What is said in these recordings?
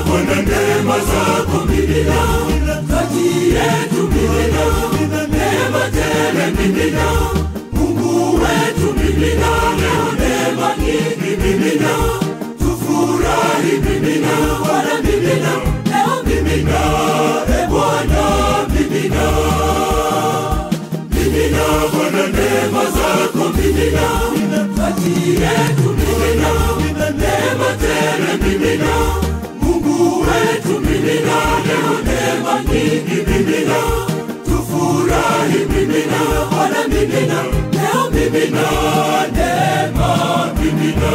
Bwana neema zako mimina, kati yetu mimina, neema tele mimina, Mungu wetu mimina, leo neema nyingi mimina, tufurahi mimina, Bwana mimina, leo mimina, Bwana mimina. Mimina Bwana neema zako mimina, kati yetu mimina, neema tele mimina, Mungu wetu mimina, leo neema nyingi mimina, tufurahi mimina, Bwana mimina, leo mimina, neema mimina.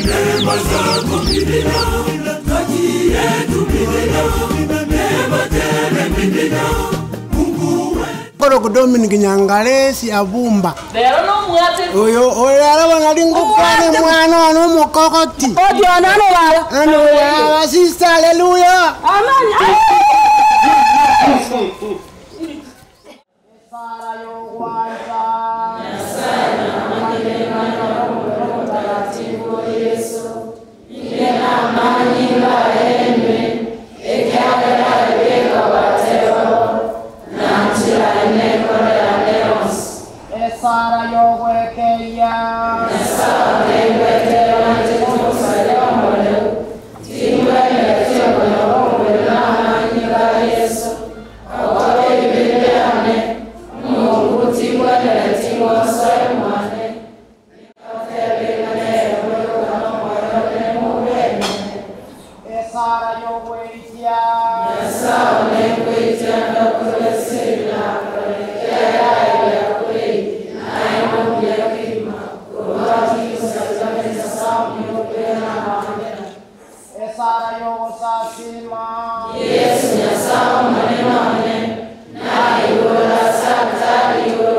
Neema zako mimina, kati yetu mimina, neema tele mimina, Mungu wetu. Koro Dominic Nyangalesi Abumba. Lero no mwate. Oyo olala banalingukane mwana wano mukokoti. Odi anano wala. Ano wala sister hallelujah. Amen. Sara yo wekeya Sara yo wekeya Sara yo sasima Yesu ya sawa maneno na iwala sakari yo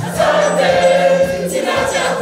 Asante, sina cha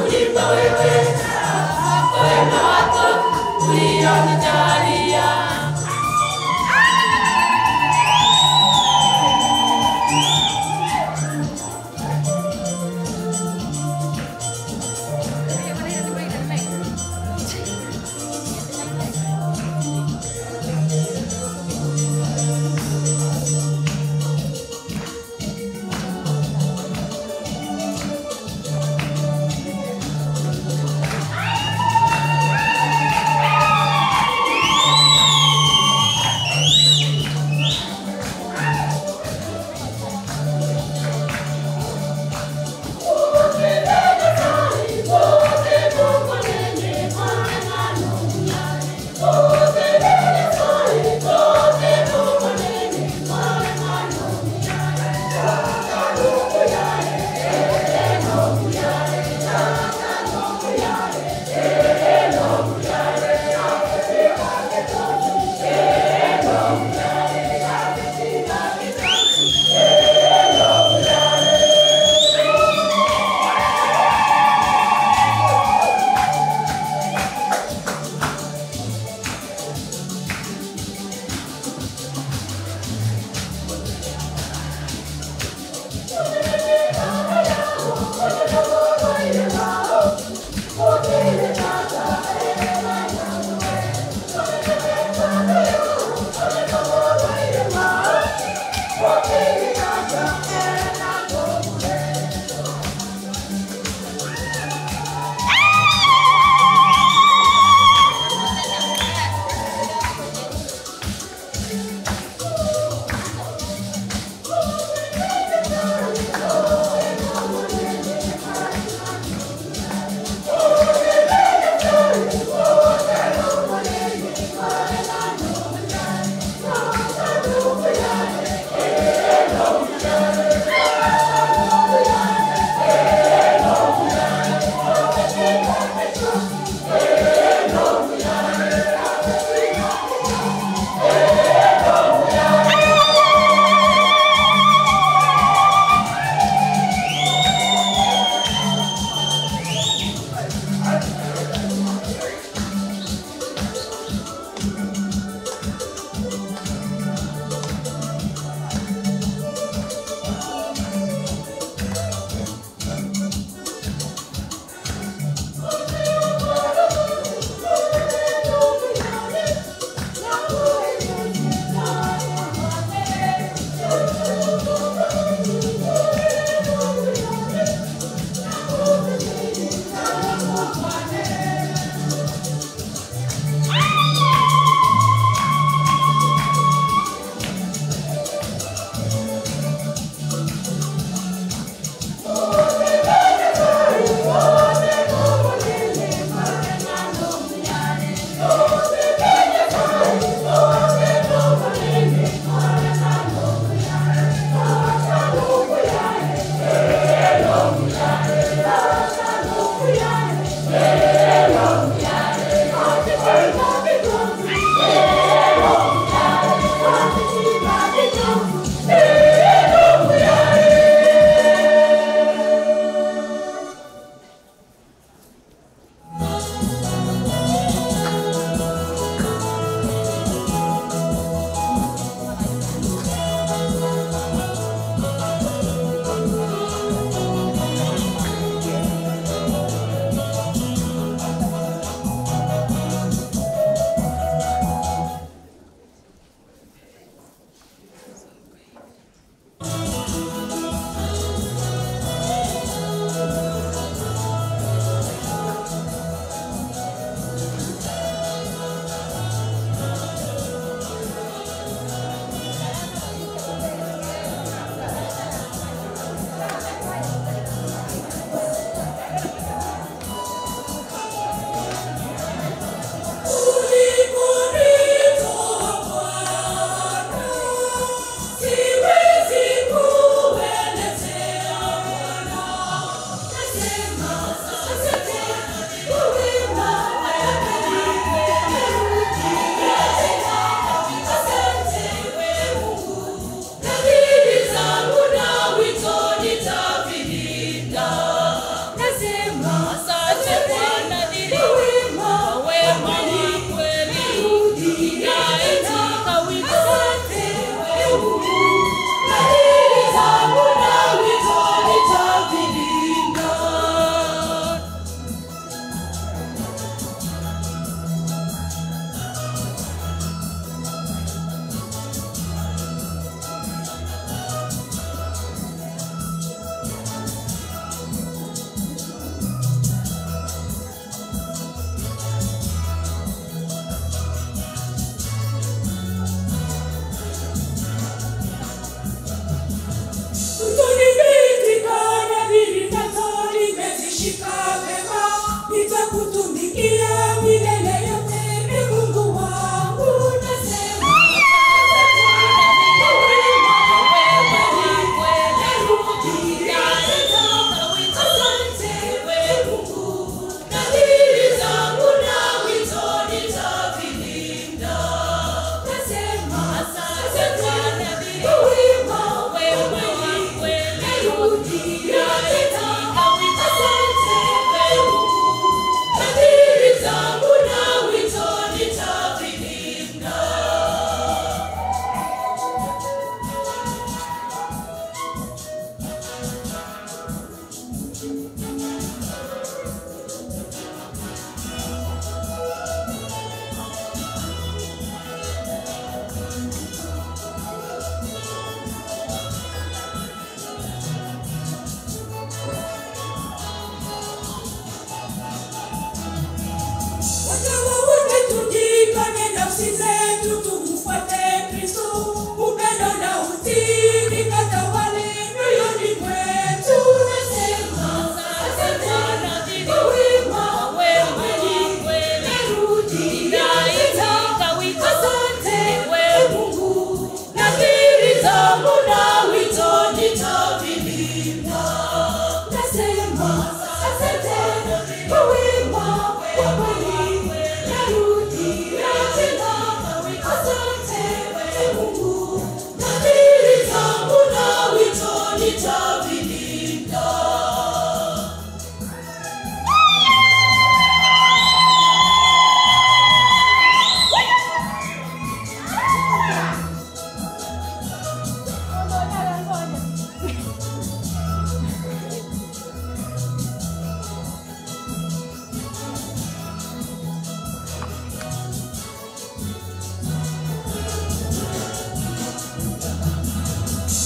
nafsi zetu tumfuate Kristo, upendo na utii vikatawale mioyoni mwetu. Nasema asante Bwana kwa wema wewe, narudia asante wewe Mungu, nadhiri zangu na wito nitavilinda. Nasema asante kwa wema wewe, narudia asante wewe Mungu, nadhiri zangu na wito nitavilinda.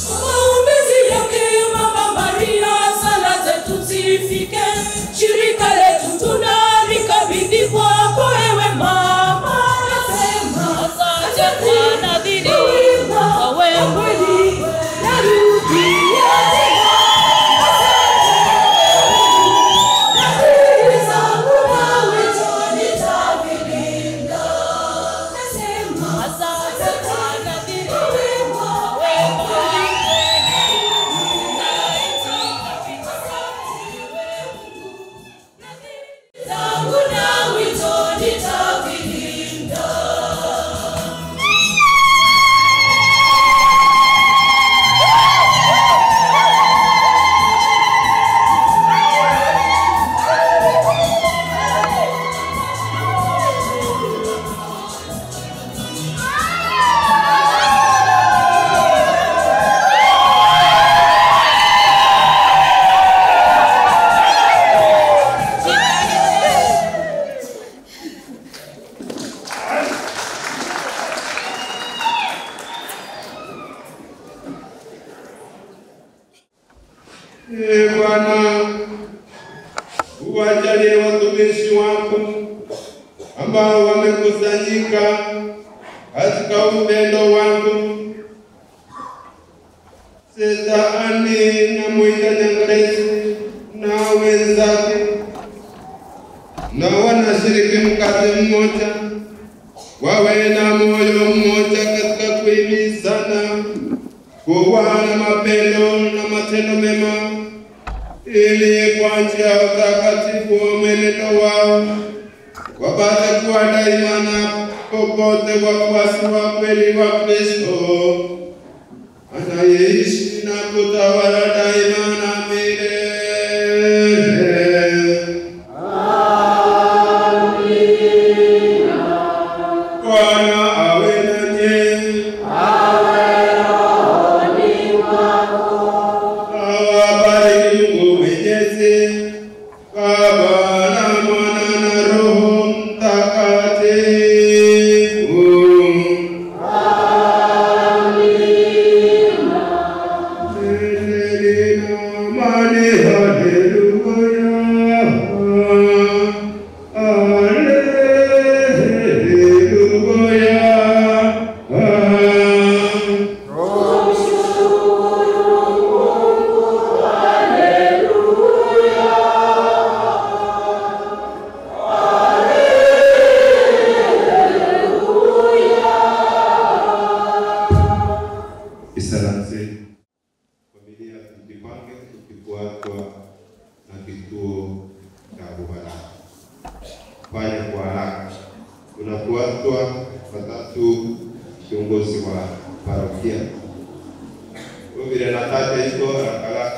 Maombezi yake Mama Maria, sala zetu zifike. Shirika letu tunalikabidhi kwako ewe Mama. Nasema asante kwa nadhiri kwa wewe, narudia tena asante nadhiri zangu na wito nitavilinda. Nasema asante kwa nadhiri kwa wewe, zangu na wito nitavilinda. Bwana, uwajalie watumishi wako ambao wamekusanyika katika upendo wako. Shetani na Mwita Nyangaresi na wenzake na wanashiriki mkate mmoja, wawe na moyo mmoja katika kuhimizana, kuwa na mapendo na matendo mema, ili kwa njia ya utakatifu wa mwenendo wao wapate kuwa daima na popote wafuasi wa kweli wa Kristo anayeishi na kutawala daima na milele. Bwana awe nanyi. Awabariki Mungu Mwenyezi, Baba na Mwana na Roho Mtakatifu. Endeleni na amani. Haleluya. Isalansi familia tujipange tukifuatwa na kituo cha Bubaraka. Fanya kwa haraka. Unafuatwa watatu kiongozi wa parokia. Vile nataka hizo haraka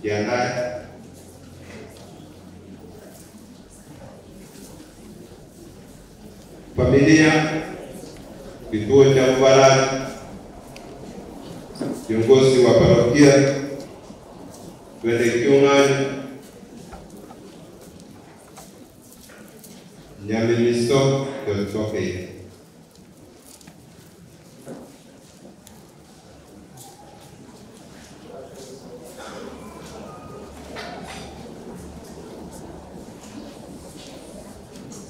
jiandae. Familia kituo cha Bubaraka, kiongozi wa parokia, twende kiungani, Nyamimiso tutoke.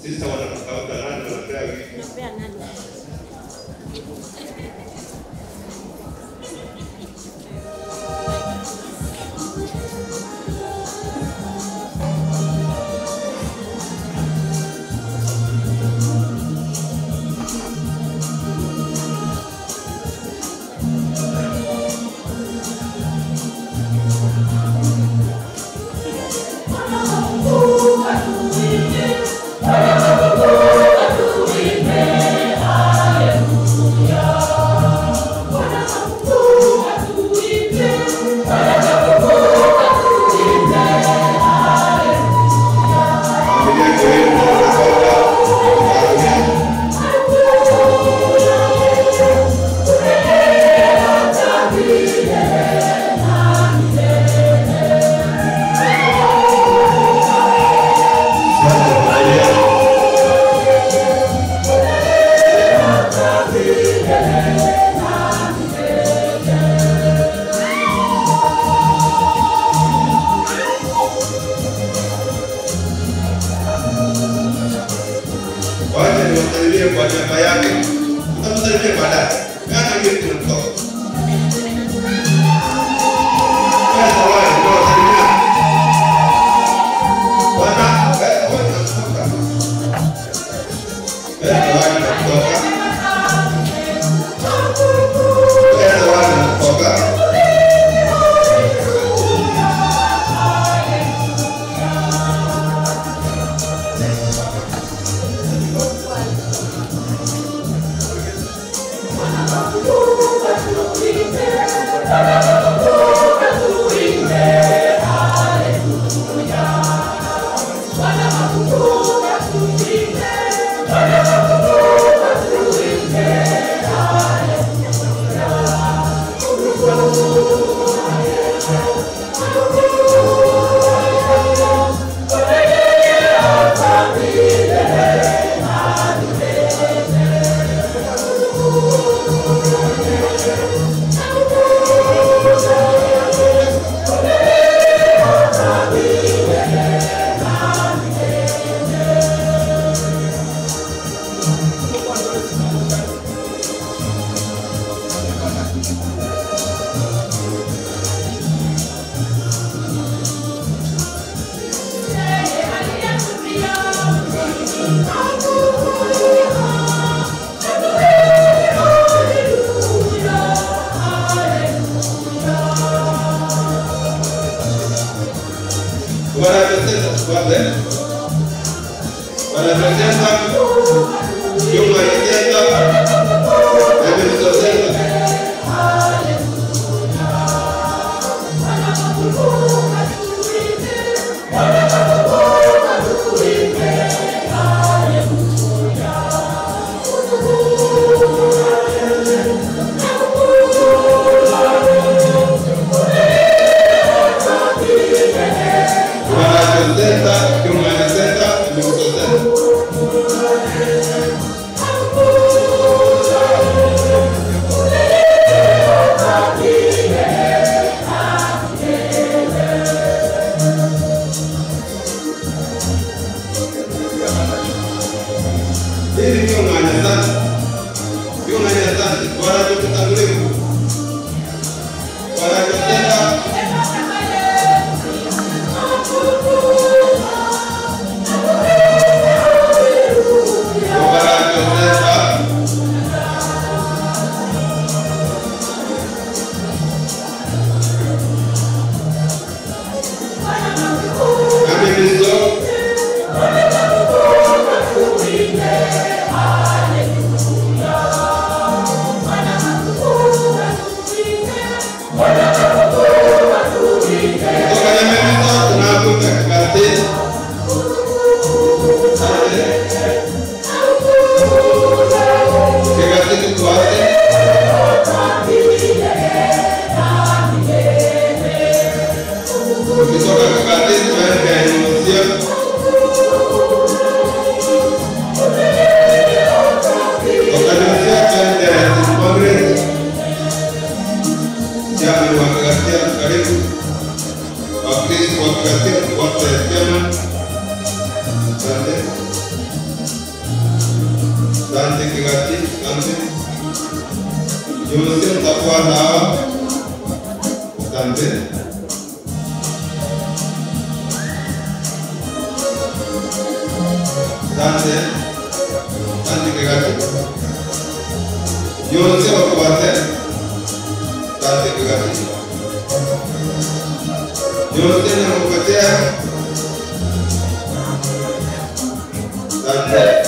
Sisi wanatafuta nani napea wiki. Napea nani? Wacha niwasaidie kwa niaba yake. Tutamsaidie baadaye. Kana hiyo tunatoka. Sasa wale ndio wasaidie. Bwana, wewe unatoka. Wewe unatoka. Wewe unatoka. Amen. kwanza hawa. Asante. Asante. Asante kegati. Yote wakubate. Asante kegati. Yote na mkupatia. Asante.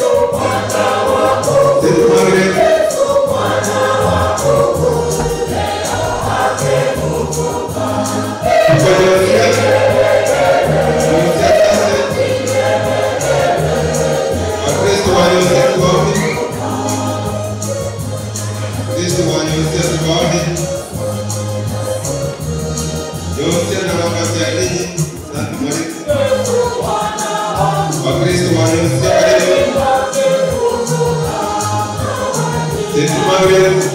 Sisi mwangre.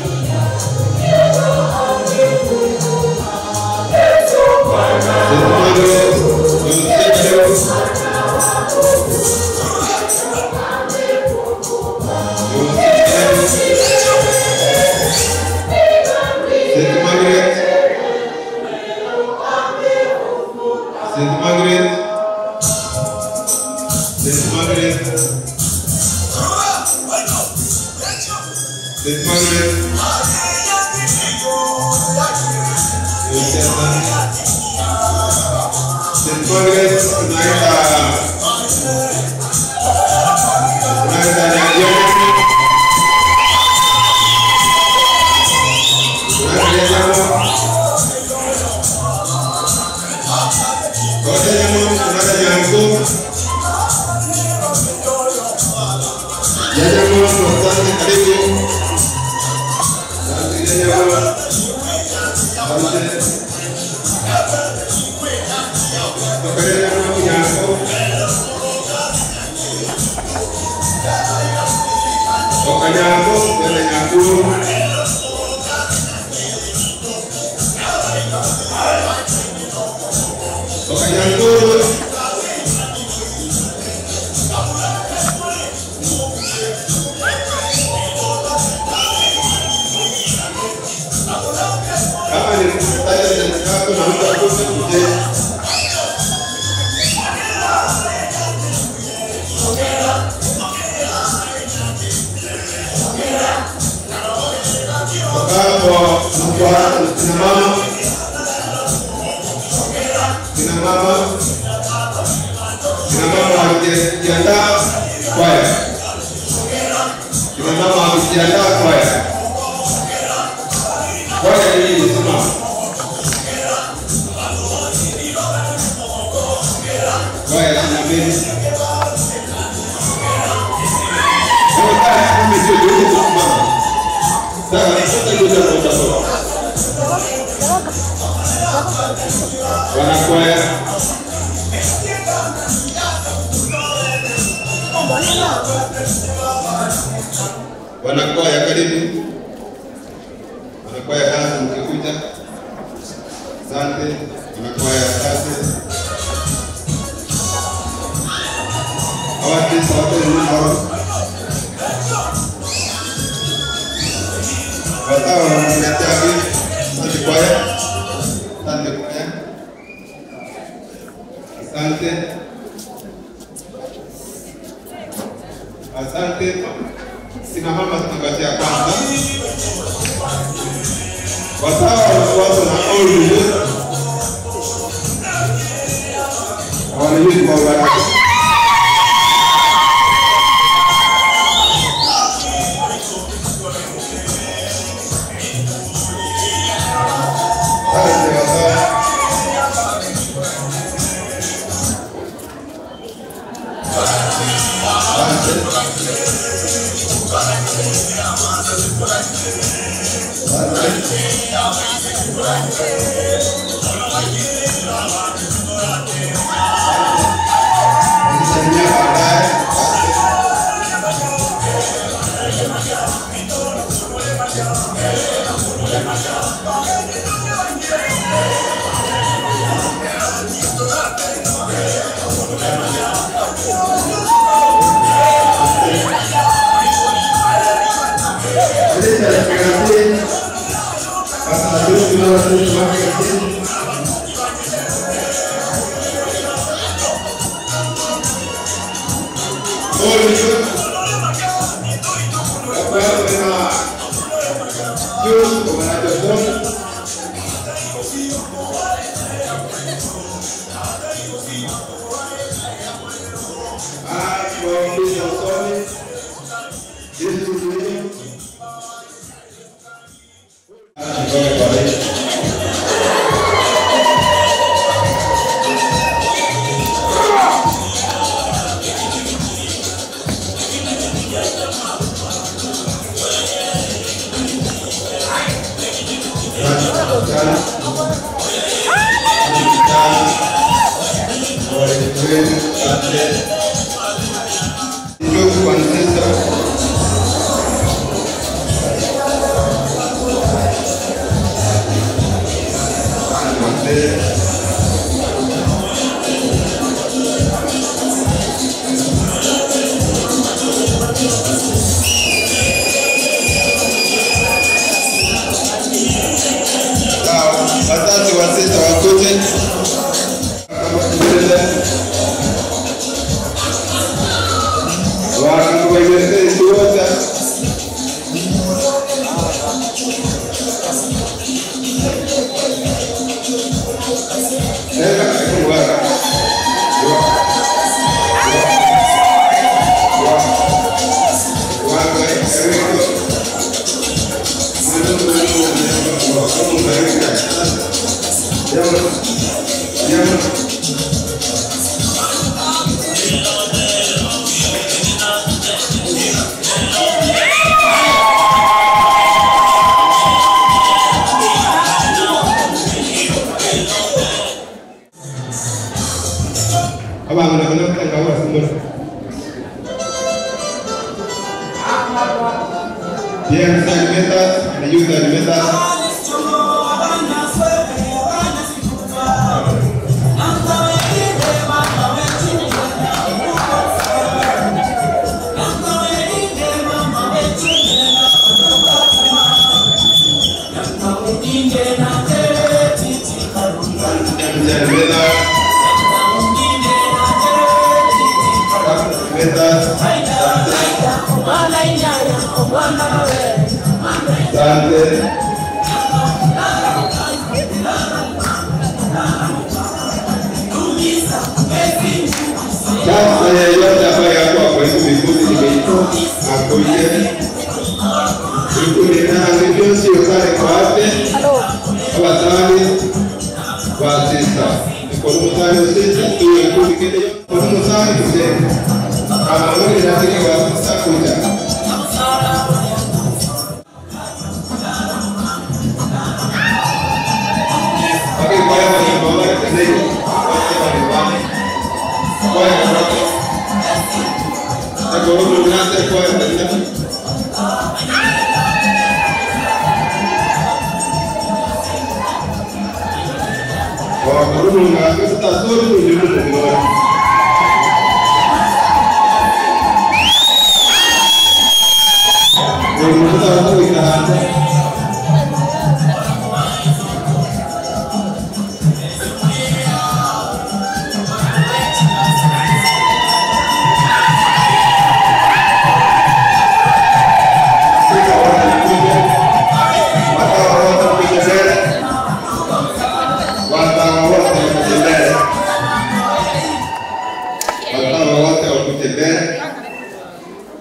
Wanakwaya karibu. Wanakwaya dansi mkikuja. Asante. Wanakwaya asante. Awati sauti nzuri. Watawa wanaletea hivi. Asante kwaya. Asante kwaya. Asante. Asante. Sina mama tunapatia kwanza. Watawa wanafuata na old youth. Wanayuthi kwa baraka.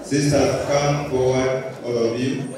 Sisters, come forward, all of you.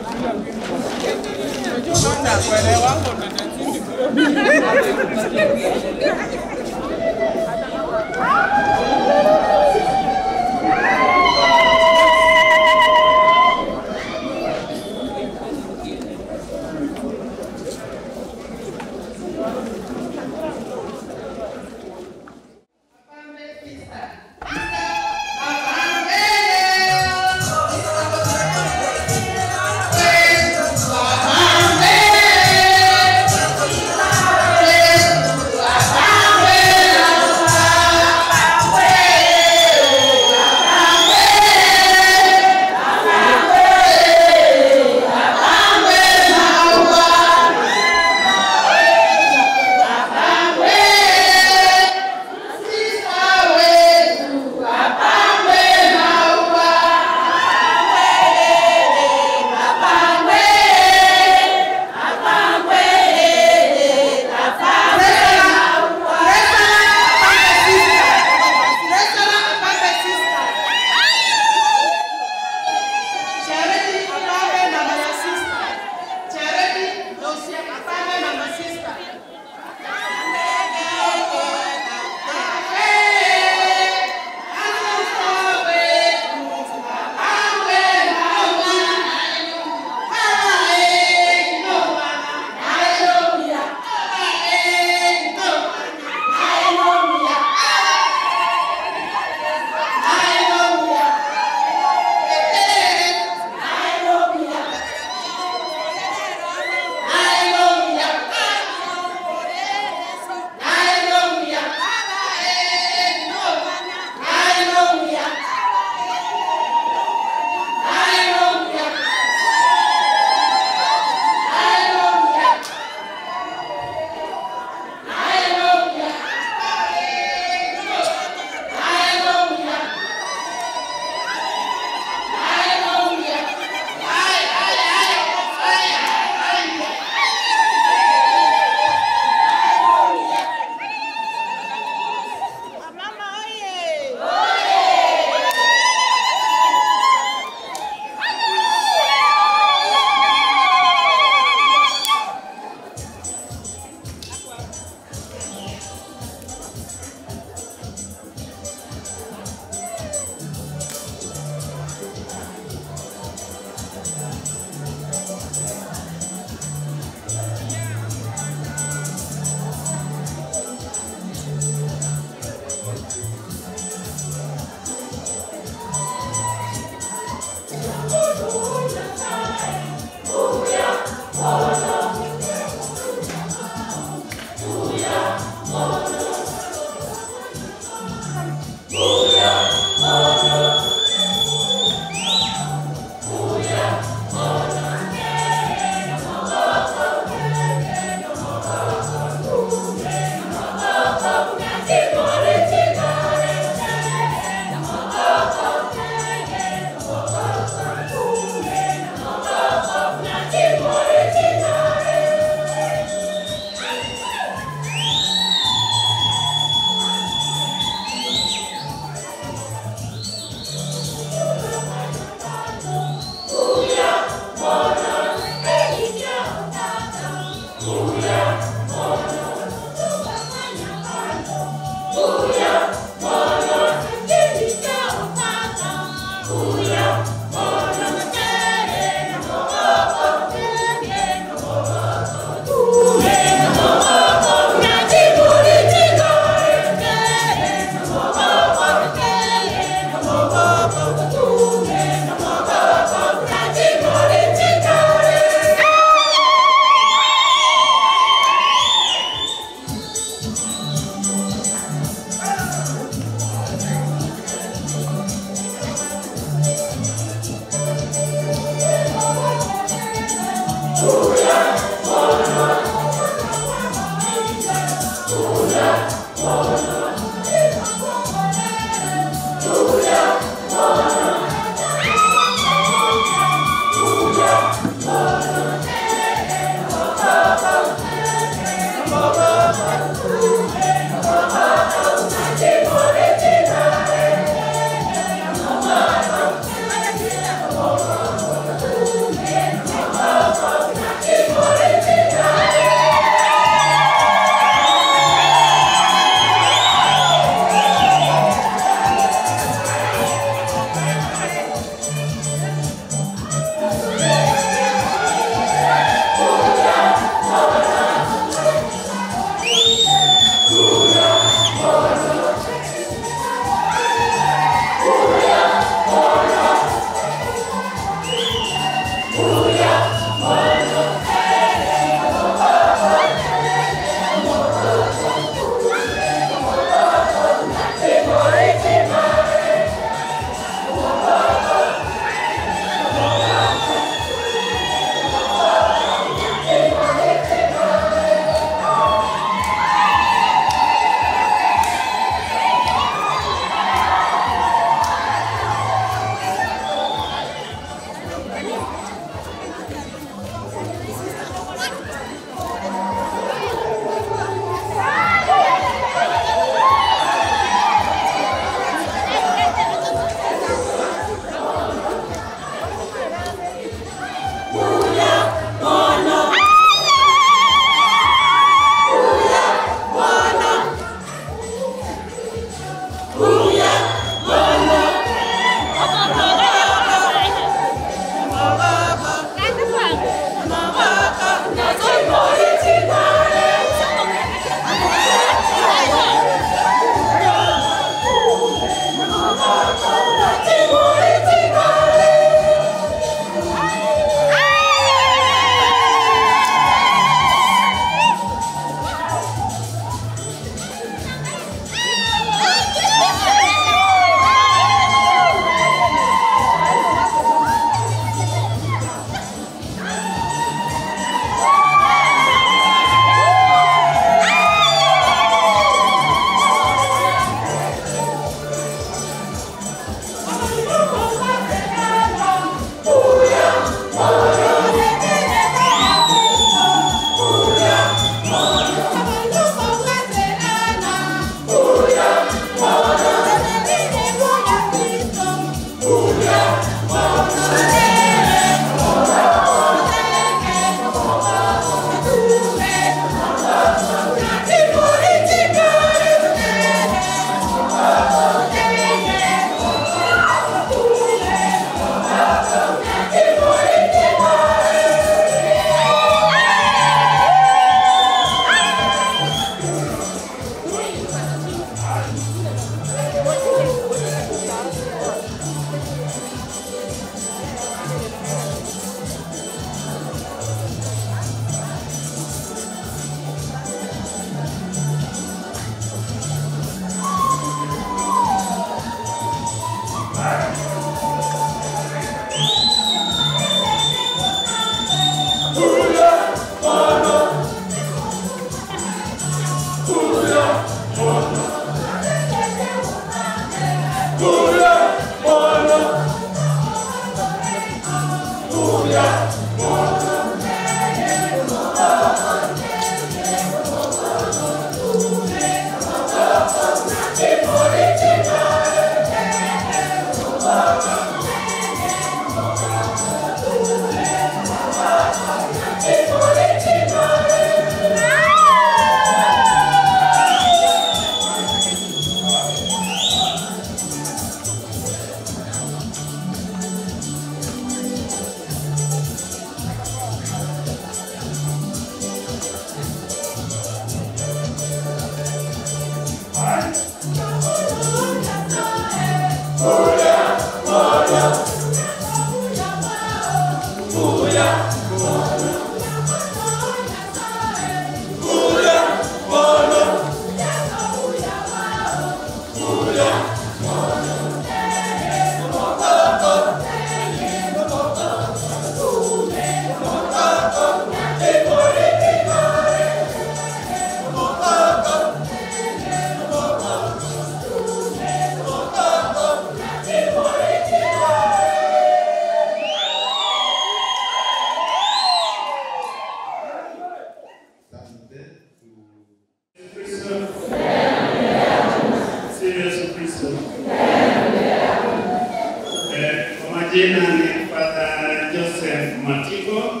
Jina ni Father Joseph Matiko.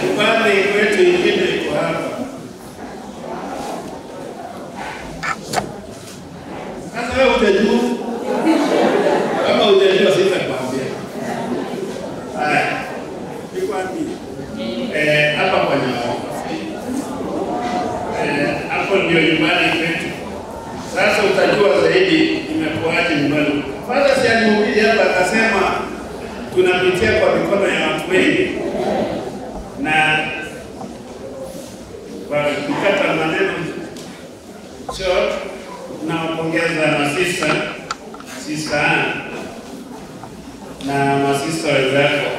Tupande kwetu ingine iko hapa. Sasa wewe utajua. Kama utajua sitakwambia. Haya. Iko wapi? Hapa kwa nyao. Hapo ndio nyumbani kwetu. Sasa utajua zaidi imekuaje nyumbani. Father si alihubiri hapa akasema tunapitia kwa mikono ya watu wengi. Na kwa kukata maneno short tunawapongeza masista na masista wenzako.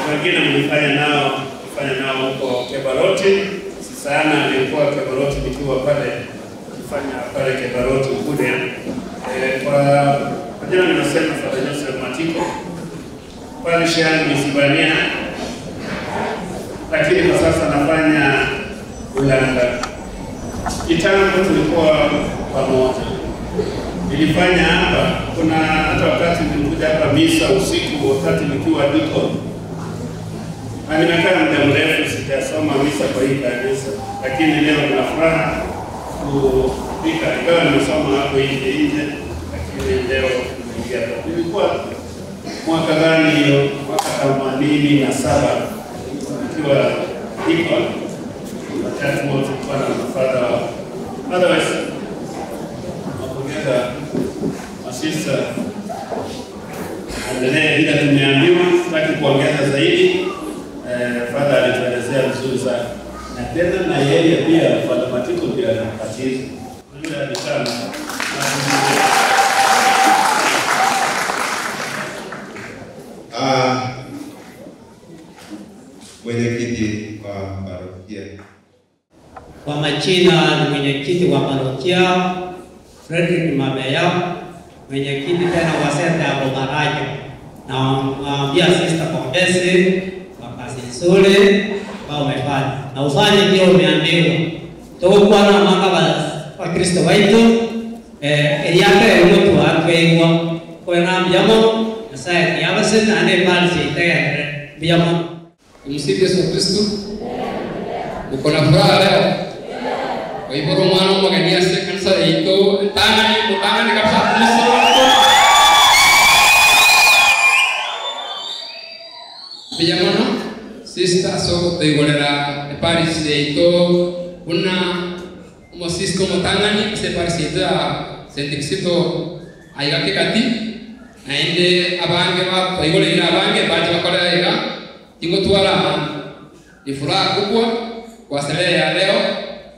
Wengine mlifanya nao huko Kebaroti. Sana alikuwa Kebaroti nikiwa pale kufanya pale Kebaroti kule. Kwa jina ninasema Father Joseph Matiko. Pale shani Misibania. Lakini kwa sasa nafanya Ulanga. Kitambo tulikuwa pamoja. Nilifanya hapa, kuna hata wakati nilikuja hapa misa usiku wakati nikiwa deacon. Na nimekaa muda mrefu sijasoma misa kwa hii kanisa, lakini leo nina furaha kufika. Ingawa nimesoma hapo nje, lakini leo nimeingia hapa. Nilikuwa mwaka gani hiyo? Mwaka 87 nikiwa deacon. Wakati wote tulikuwa na father. Otherwise, napongeza masista. Endelee bila tumeambiwa, sitaki kuongeza zaidi. Father alituelezea vizuri sana. Na tena na yeye pia Father Matiko pia anapatiza. Yule alisema mwenyekiti wa parokia. Kwa majina ni mwenyekiti wa parokia Frederick Mabeya, mwenyekiti tena wa senta ya Bomaraja. Na waambia sister Kondesi kazi nzuri ambao umefanya. Na ufanye ndio umeambiwa. Tokuwa na mwanga wa Kristo wetu yake mtu akweigwa kwa namjamo na sasa yabase na ne pale sitaya biyamo. Msifu Yesu Kristo. Uko na furaha leo? Kwa hivyo mwana mwagania kanisa yetu tana ni kabisa Kristo. Biyamo sister so tegolera Paris yetu una mosisco motangani se Paris yetu sentixito ayake kati aende abange ba tegolera abange baje bakora ira tingo tuala ni furaha kubwa kwa sherehe ya leo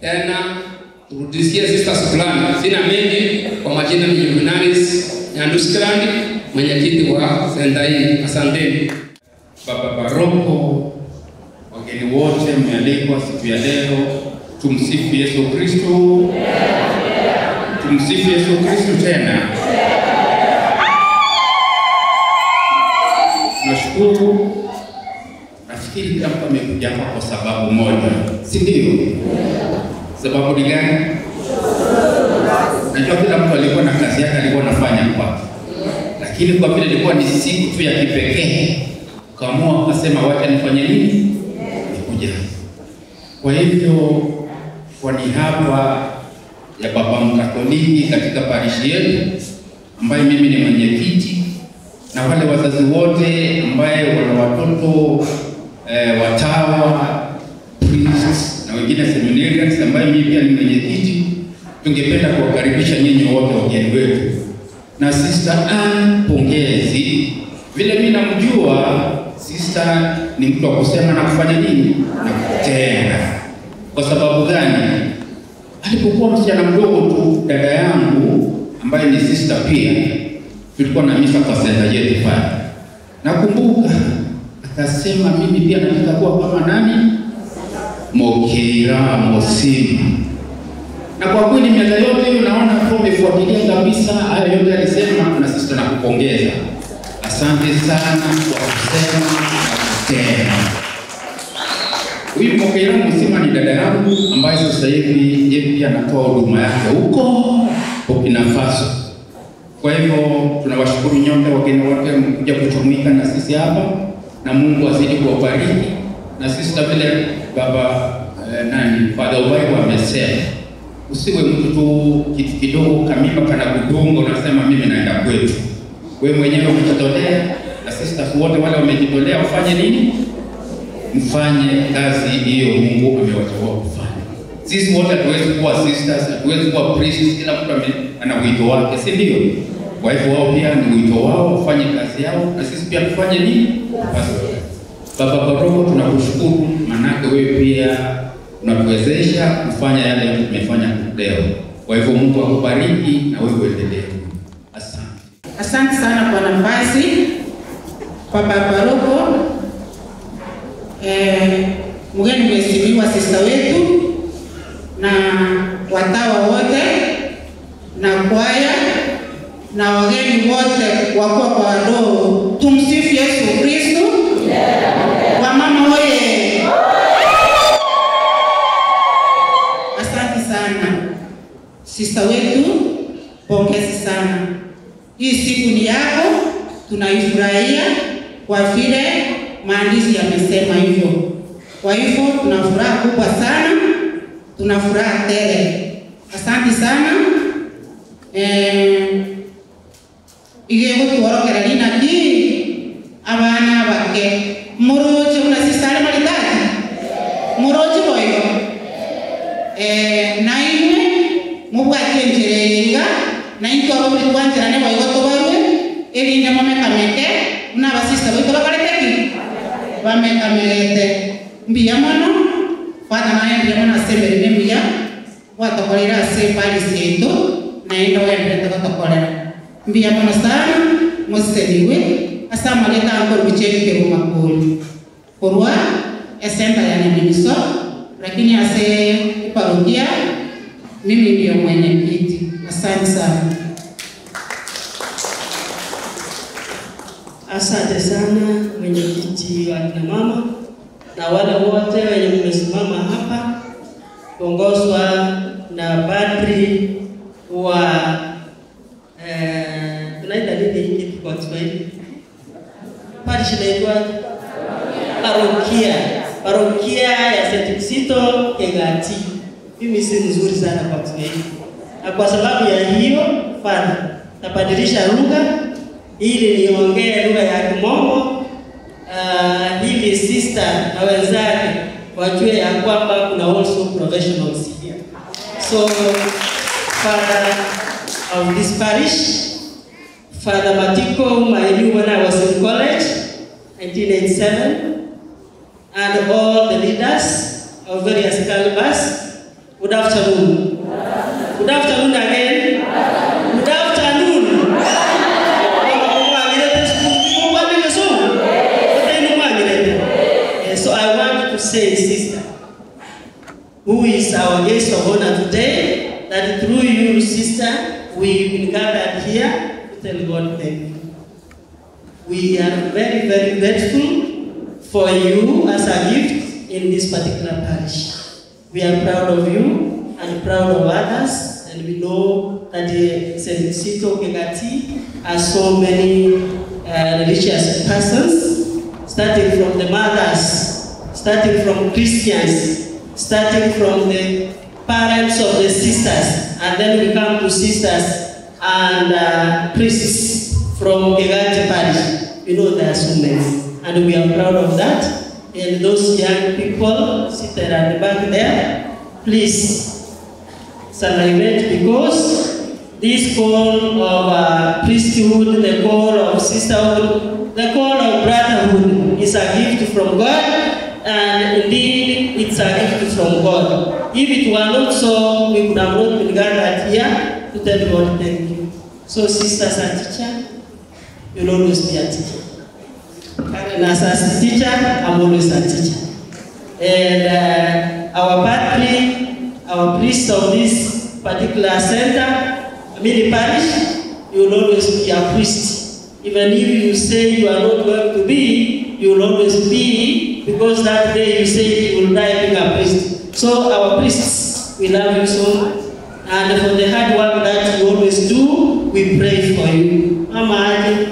tena turudishie sisters fulani sina mengi kwa majina ni Juvenalis Nyanduskrandi mwenyekiti wa senta hii. Asanteni Baba Paroko, wageni wote mmealikwa siku ya leo. Tumsifu Yesu Kristo. Tumsifu Yesu Kristo tena. tumekuja hapa kwa sababu moja, si ndio? Sababu ni gani? Najua kila mtu alikuwa na kazi yake alikuwa anafanya kwake, lakini kwa vile ilikuwa ni siku tu ya kipekee, kaamua kusema wacha nifanye nini? Nikuja. Kwa hivyo kwa niaba ya baba Mkatoliki katika parishi yetu ambaye mimi ni mwenyekiti, na wale wazazi wote ambaye wana watoto watawa, priests na wengine seminarians ambaye mimi pia ni mwenyekiti, tungependa kuwakaribisha nyinyi wote wageni wetu. Na Sister Ann pongezi. Vile mimi namjua sister ni mtu wa kusema na kufanya nini? Na kutenda. Kwa sababu gani? Alipokuwa msichana mdogo tu, dada yangu ambaye ni sister pia, tulikuwa na misa kwa senta yetu pale. Nakumbuka akasema mimi pia nataka kuwa kama nani? Mokeira Mosima. Na kwa kweli miaka yote hiyo naona kwa umefuatilia kabisa hayo yote alisema, na sister nakupongeza. Asante sana kwa kusema na kutenda. Huyu Mokeira Mosima ni dada yangu ambaye sasa hivi yeye pia anatoa huduma yake huko Burkina Faso. Kwa hivyo tunawashukuru nyote wageni wote mkuja kuchumika na sisi hapa, na Mungu azidi kuwabariki. Na sisi vile baba Father Ubaiwa amesema, usiwe mtu tu kitu kidogo kamima kana kudongo unasema mimi naenda kwetu. Wewe mwenyewe umejitolea, na sisters wote wale wamejitolea wafanye nini? Mfanye kazi hiyo Mungu amewachagua kufanya. Sisi wote hatuwezi kuwa sisters, hatuwezi kuwa priests, kila mtu ana wito wake, si ndio? Kwa hivyo wao pia ni wito wao, wafanye kazi yao, na sisi pia tufanye nini? Baba Paroko, tunakushukuru manake wewe pia unatuwezesha kufanya yale tumefanya leo. Kwa hivyo Mungu akubariki na wewe uendelee. Asante. Asante sana kwa nafasi. Baba Paroko, mgeni mheshimiwa sister wetu na watawa wote na kwaya na wageni wote wakua kwa roho, tumsifu Yesu Kristo. Wamama oye! Asante sana sister wetu, pongezi sana. Hii siku ni yako, tunaifurahia kwa vile maandishi yamesema hivyo. Kwa hivyo tuna furaha kubwa sana, tuna furaha tele. Asante sana. Igego tuorokera lina ki abana bake muroje una sisale malitati muroje boyo naimwe mubwate njerega nainto abo buri kwanjira ne boyo tobarwe eri ne mame kameke una basista boyo bakalete bamekamete mbiyamano fata naye mbiyamano asembere nembiya watakolera ase pali seto naenda wende tokokolera mbiyamano sana moseliwe asama leta anko bicheki keruma kulu korwa esenta ya nimiso, lakini ase parokia mimi ndio mwenyekiti. Asante sana. Asante sana mwenyekiti wa kina mama na wale wote wenye mmesimama hapa kuongozwa na padri wa tunaita nini hiki kwa Kiswahili? Parish inaitwa parokia ya St. Kisito Kegati. Mimi si nzuri sana kwa Kiswahili. Na kwa sababu ya hiyo Father, tabadilisha lugha ili niongee lugha ya Kimombo ili sister na wenzake wajue ya kwamba kuna also professionals here. So Father of this parish, Father Matiko, whom I knew when I was in college, 1987, and all the leaders of various calibers. Good afternoon. Good afternoon again. Good afternoon. So I want to say, sister, who is our guest of honor today, that through you, sister, we've been gathered here to tell God thank you. We are very, very grateful for you as a gift in this particular parish. We are proud of you and proud of others, and we know that St. Sito Kegati has so many religious persons, starting from the mothers, starting from Christians, starting from the parents of the sisters, and then we come to sisters and priests from Kegati Parish. You know there are so many, and we are proud of that. And those young people seated at the back there, please celebrate, because this call of priesthood, the call of sisterhood, the call of brotherhood is a gift from God, and indeed it's a gift from God. If it were not so, we would have not been gathered here to tell God thank you. So sisters and teacher, you'll always be a teacher. And as a teacher, I'm always a teacher. And our patron, our priest of this particular center, the parish, you will always be a priest. Even if you say you are not going to be, you will always be, because that day you say you will die being a priest. So our priests, we love you so much. And for the hard work that you always do, we pray for you. Mama,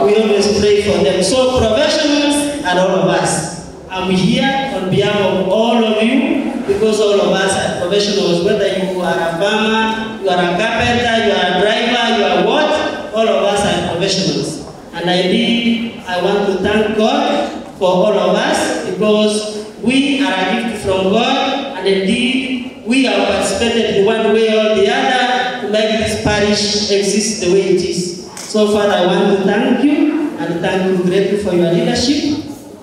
we always pray for them. So professionals and all of us, I'm here on behalf of all of you, because all of us are professionals, whether you are a farmer, you are a carpenter, you are a driver, you are what, all of us are professionals. And I want to thank God for all of us, because we are a gift from God, and indeed we have participated in one way or the other to make this parish exist the way it is. So Father, I want to thank you, and thank you greatly for your leadership.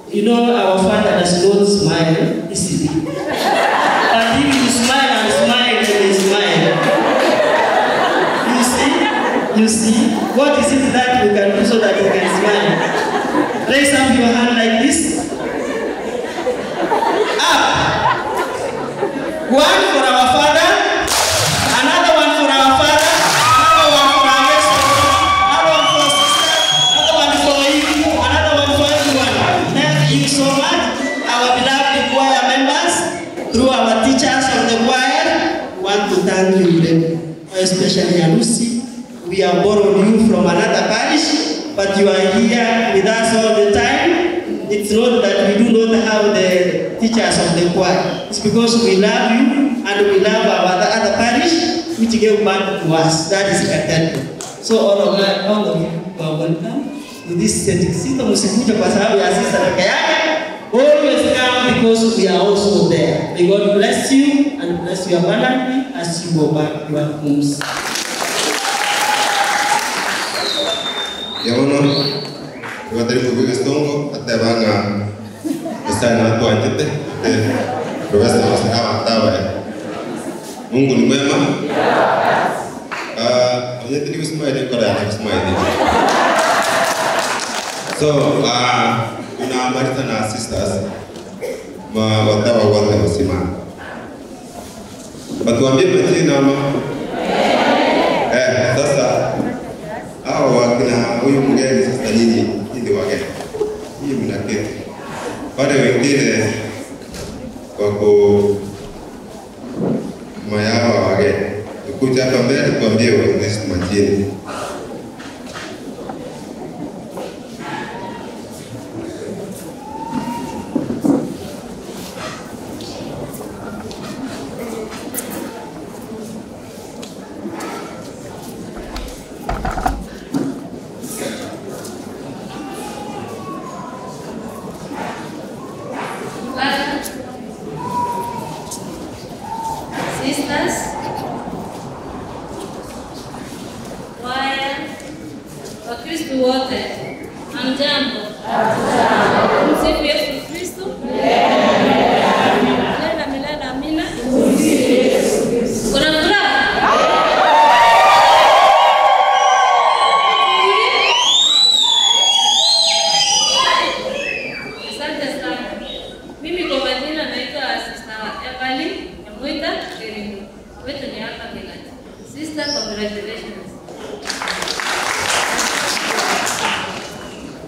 You know, our Father does not smile easily. But if you smile and smile, then he smile. You see? What is it that we can do so that we can smile? Raise up your hand like this. Up. One for our Father, another one for our Father, another one for our next one, another one for sister, another one for you, another one for everyone. Thank you so much, our beloved choir members, through our teachers of the choir. We want to thank you, especially Alusi. We have borrowed you from another parish, but you are here with us all the time. It's not that we do not have the teachers of the choir. It's because we love you and we love our other parish, which gave back to us. That is Cathedral. So all of you are welcome to this St. Sito. Msikuja kwa sababu ya sister peke yake. Always come because we are also there. May God bless you and bless you abundantly as you go back to your homes. Yawono, watari kubiga stongo, ate banga sana tu anjete, profesa wasema tawa. Mungu ni mwema. Anjete ni usmaili kwa ni usmaili. So, kuna marita na sisters, watawa wote wasimama. Batuambie majina ama. Sasa hao wakina huyu mgeni sasa nyinyi ndio wageni. Hii mnaketi. Wale wengine wako mayao wageni. Ukuja hapa mbele tuambie waonyeshe majina. Wakristo wote, hamjambo? Msifu Yesu Kristo. Milele amina. Kuna furaha? Asante sana. Mimi kwa majina naitwa Sister Evelyn Mwita Kerindo. Wetu ni hapa Kegati. Sister, congratulations.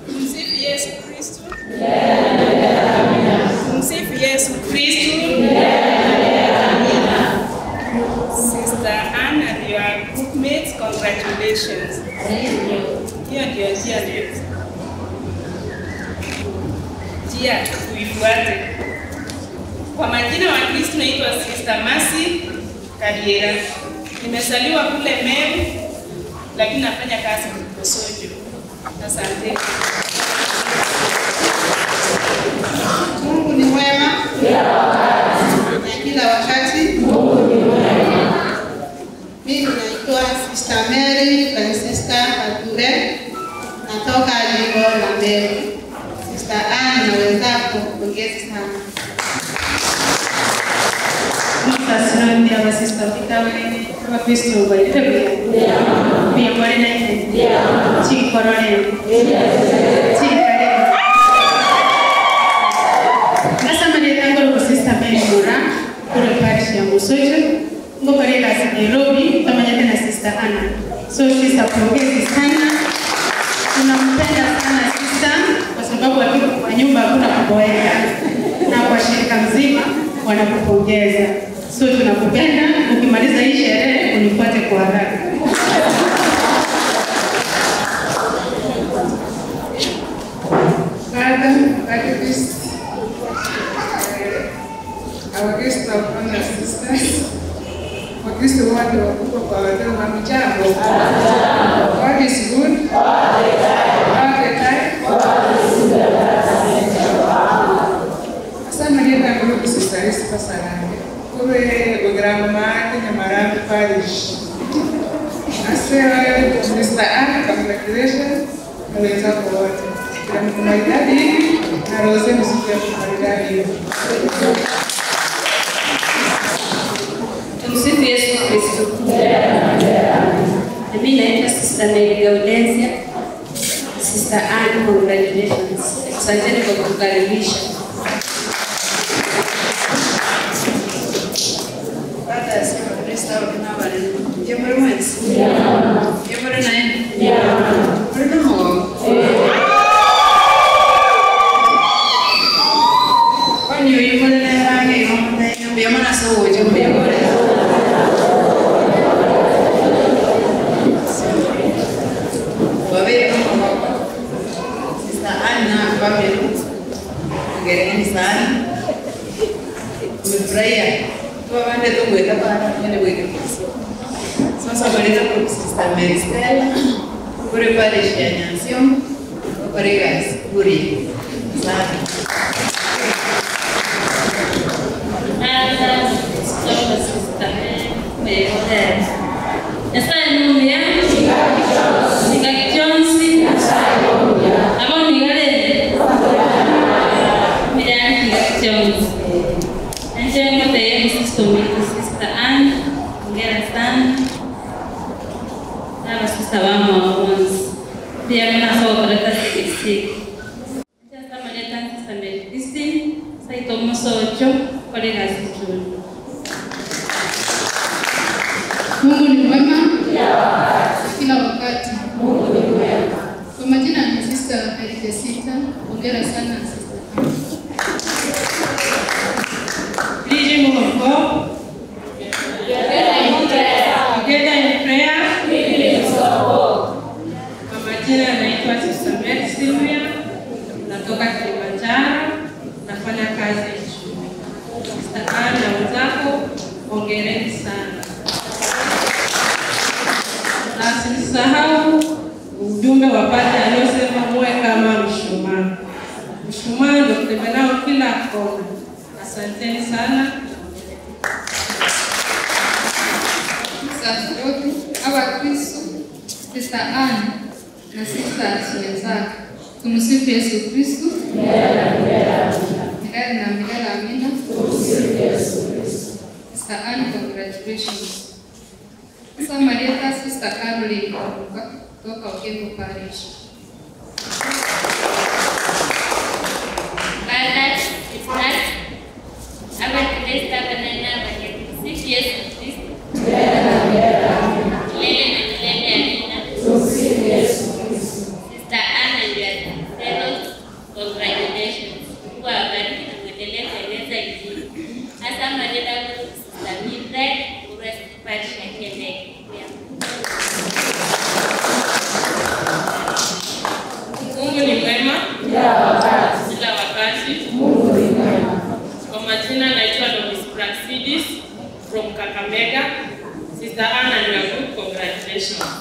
Msifu Yesu Kristo. sisters. Hiyo ndio njia tuifuate. Kwa majina wa Kristo naitwa Sister Mercy Kadiera. Nimesaliwa kule Meru lakini nafanya kazi huko Sojo. Asante. Mungu ni mwema na kila wakati. Mungu ni mwema. Mimi naitwa Sister Mary Francisca Kature, natoka jimbo la Meru. Sister Anne na wenzako, pongezi sana. Mtasirani ya Sister Vitawe kwa Kristo ubalite pia. Pia kwa nini? Chiki korone. Chiki kare. Asa maneta ngoro Sister Mary Mura kule parish ya Musojo. Ngoko rela Nairobi pamoja na Sister Anna. So sister, pongezi sana. Tunampenda sana sister kwa sababu akiwa kwa nyumba hakuna kuboeka. Na kwa shirika mzima wanakupongeza. So tunakupenda, ukimaliza hii sherehe unifuate kwa haraka. Father, activists, our guests of honor sisters, Wakristo wote wakubwa kwa wadogo, hamjambo? God is good. All the time. Asante Maria Group Sisters Pasarani. Kule Ugrama Nyamarambi Parish. Asante Mr. Anne, congratulations. Naweza kuwote. Kila mtu maridadi na Rose msiku ya maridadi. Tumsifu Yesu Kristo. Mimi naitwa Sister Mary Gaudensia. Sister Anne, congratulations. Asanteni kwa kukaribisha. Baada ya siku Kristo na wale. Jambo mwenzi. Jambo nani? Bruno. Kwani yuko na rangi ngombe ya mwana sawa jambo jambo. Babe Sister Anna Pamela. Gereni sana. Umefurahia? Tuwaende tu kuweka para, nende kuweka pesa. Sasa baleta kwa Sister Mary Stella. Kure pale shia nyansio. Kure guys, kure. Sana. Sister Mary Stella. Esa numi ya. Nikaki Jonsi. Abo nigale. Mira nikaki Jonsi. Njema tayari Sister Anne, hongera sana. Na Sister Wama wa Mwanza. Pia mnasoma katika CC. Sasa maleta Sister Mary Christine, Saito Mosocho, pale kazi tu. Mungu ni mwema kila wakati. Mungu ni mwema. Kwa majina ni Sister Elisita, hongera sana Sister. Leading of God. Together in prayer. Kwa majina naitwa Sister Mary Sylvia, natoka Kilimanjaro, nafanya kazi ya shule. Sister Anne na wenzako, hongereni sana. Na sinisahau ujumbe wa Padre aliyosema muwe kama mshumaa. Mshumaa ndio kutembea nao kila kona. Asanteni sana. Sacerdote, Aba Kristo, Sister Anne na Sister wenzake. Tumsifu Yesu Kristo. Milele na milele amina. Tumsifu Yesu Kristo. Sister Anne, congratulations. Sasa Marieta Sister Caroline kutoka Okengo Parish. Baada Sister Aba Kristo banana tumsifu Yesu Kristo. Milele na milele amina. Tumsifu Yesu Kristo. Sister Anna, you are fellows, congratulations. Mungu awabariki na kuendelea kueleza Injili. Hasa Marieta Sister Mildred, Urwest Parish ya Kendeke. Sister Anna and your group, congratulations.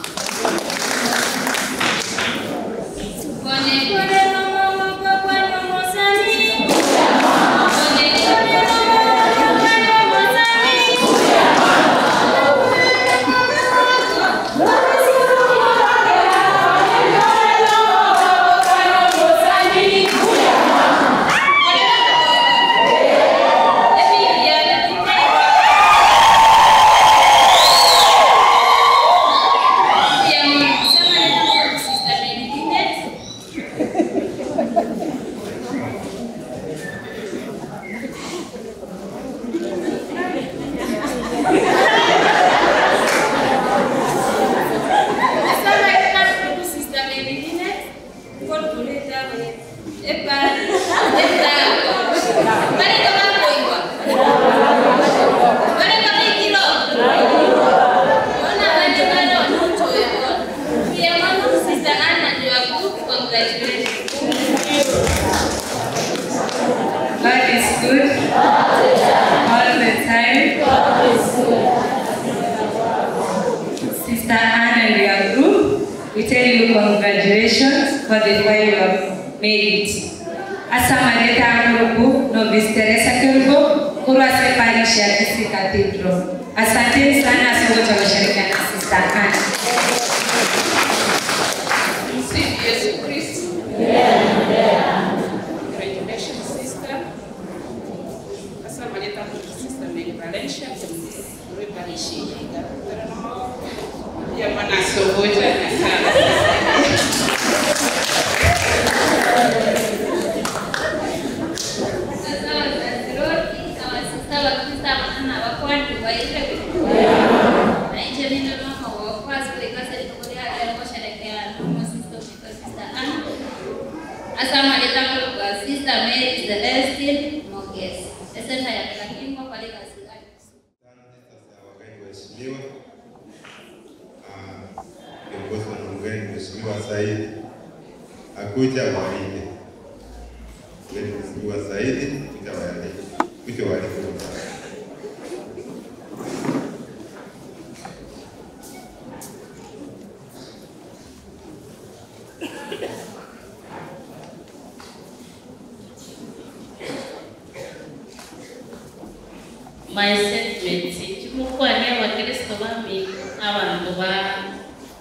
My statement, Chumukwani wa Kristo wami abantu ba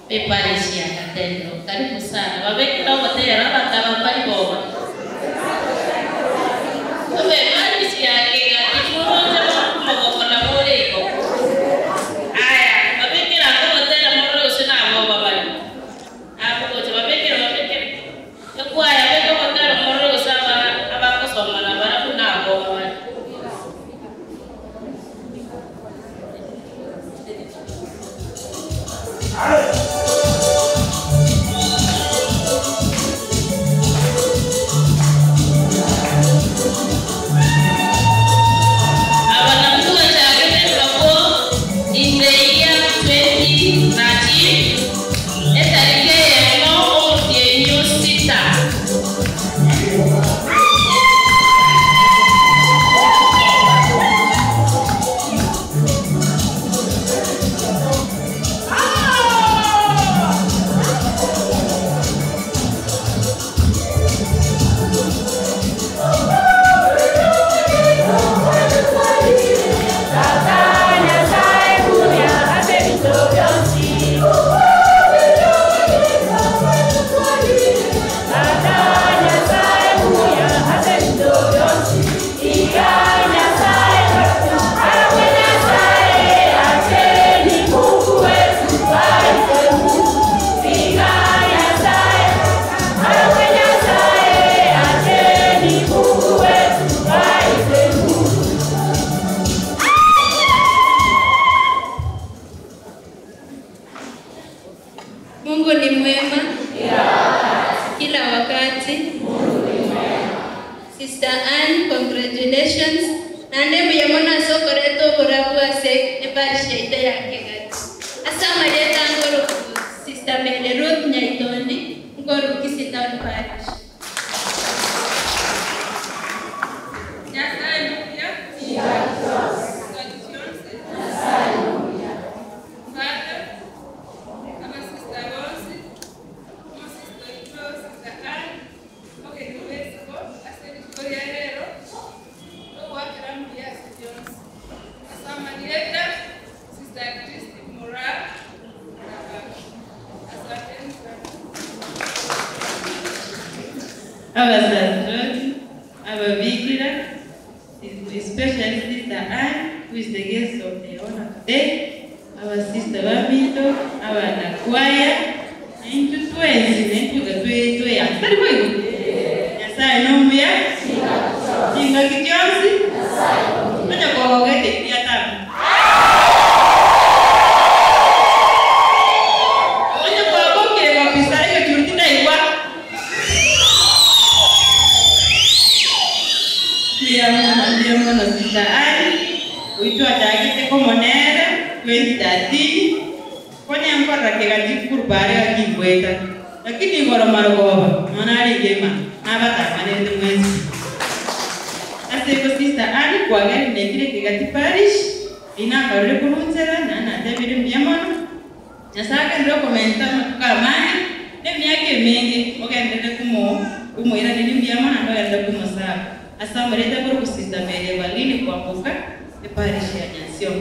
pepareshi ya katendo. Karibu sana. Wabekira wote rabaka bali boba. Tuwe mareshi yake atimuroje moko na moreko. Aya, wabekira wote moro usina boba bali. Hapo wote wabekira. Kwa ya beko wote moro usaba abako soma na barabu na boba bali. Mungu ni mwema kila wakati. Sister Anne, congratulations. Na ndembe ya mwana soko reto borabua se ebarisha ite yake gati. Asa Maria ngoro Sister Mary Ruth Nyaitoni ngoro kisita parish. abasacerdote, ababikira, especially Sister Anne, who is the guest of the honor today, our Sister Bamito, our Nakwaya, and to twenty, and to the twenty, and to the way. Yes, I know me. Jinga kijosi. Aja kwa waweke pia tamu. Aja kwa waweke wapisa hiyo kirutina iwa. Pia mwana Sister Anne, uitwa chakite komonera 2013. Kwenye mpaka kegati kurbare akibweta. Lakini ngoro marogoba, manali gema, abata manende mwezi. Aseko Sister Anne kwa gari netire kegati parish, ina karole kurunzera na David Mbiamono. Nasaka ndo komenta makamani, ne myake mingi, ogendele kumo ira ni Mbiamono ndo yenda kumosaba. Asa mureta kuru Sister Mary Walini kwa mbuka e parish ya Nyansio.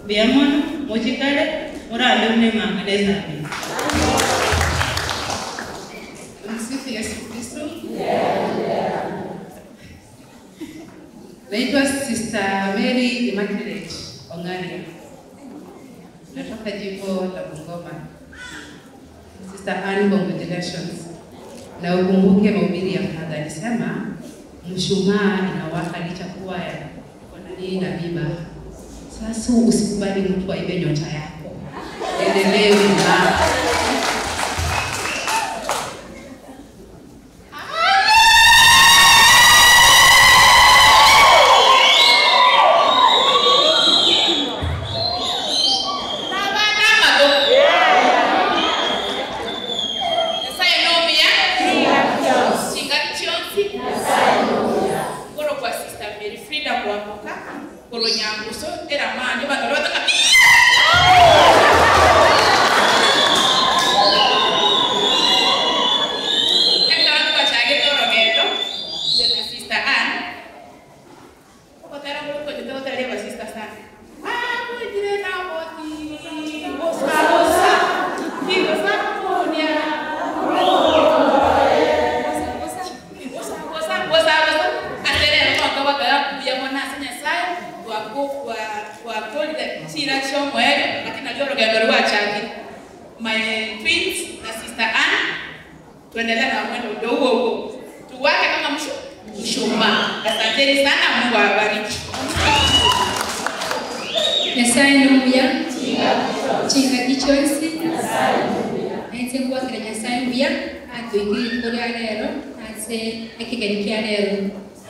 Mbiamono mochikale murale mnema aleza. Msifu Yesu Kristo. Naitwa Sister Mary Immaculate Ongani. Natoka jimbo la Bungoma. Sister Anne, congratulations. Na ukumbuke mahubiri ya Father alisema mshumaa inawaka licha kuwa nini na miba. Sasa usikubali mtu aibe nyota yako. Endelee kung'aa.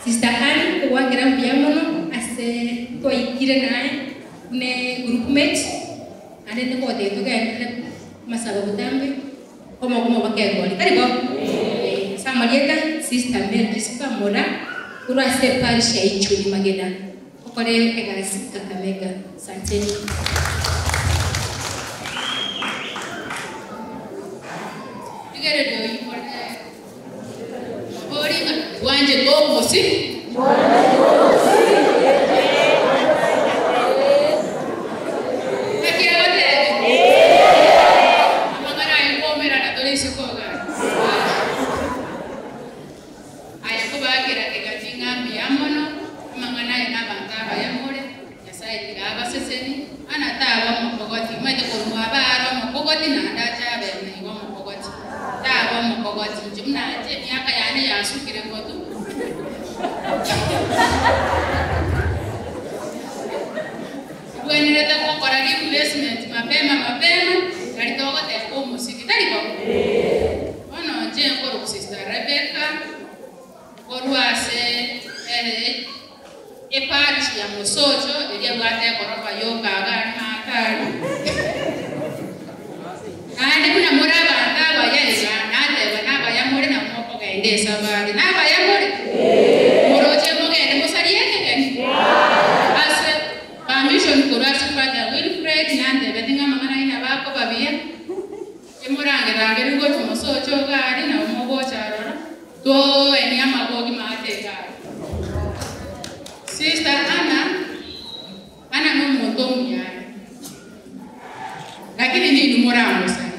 Sister Anne, who was a Mbiamono, as a toy Kiranai, ne groupmate, and then the body to get Masabutambi, Homo Bakagoli. Karibo, Samarieta, Sister Mary Jessica Mora, who was a parish Chuli Magena, Okore Egas Kakamega, Santini. Wanje gomo si? Sister Anna, Anna no motomu ya. Lakini ni numoramo sana.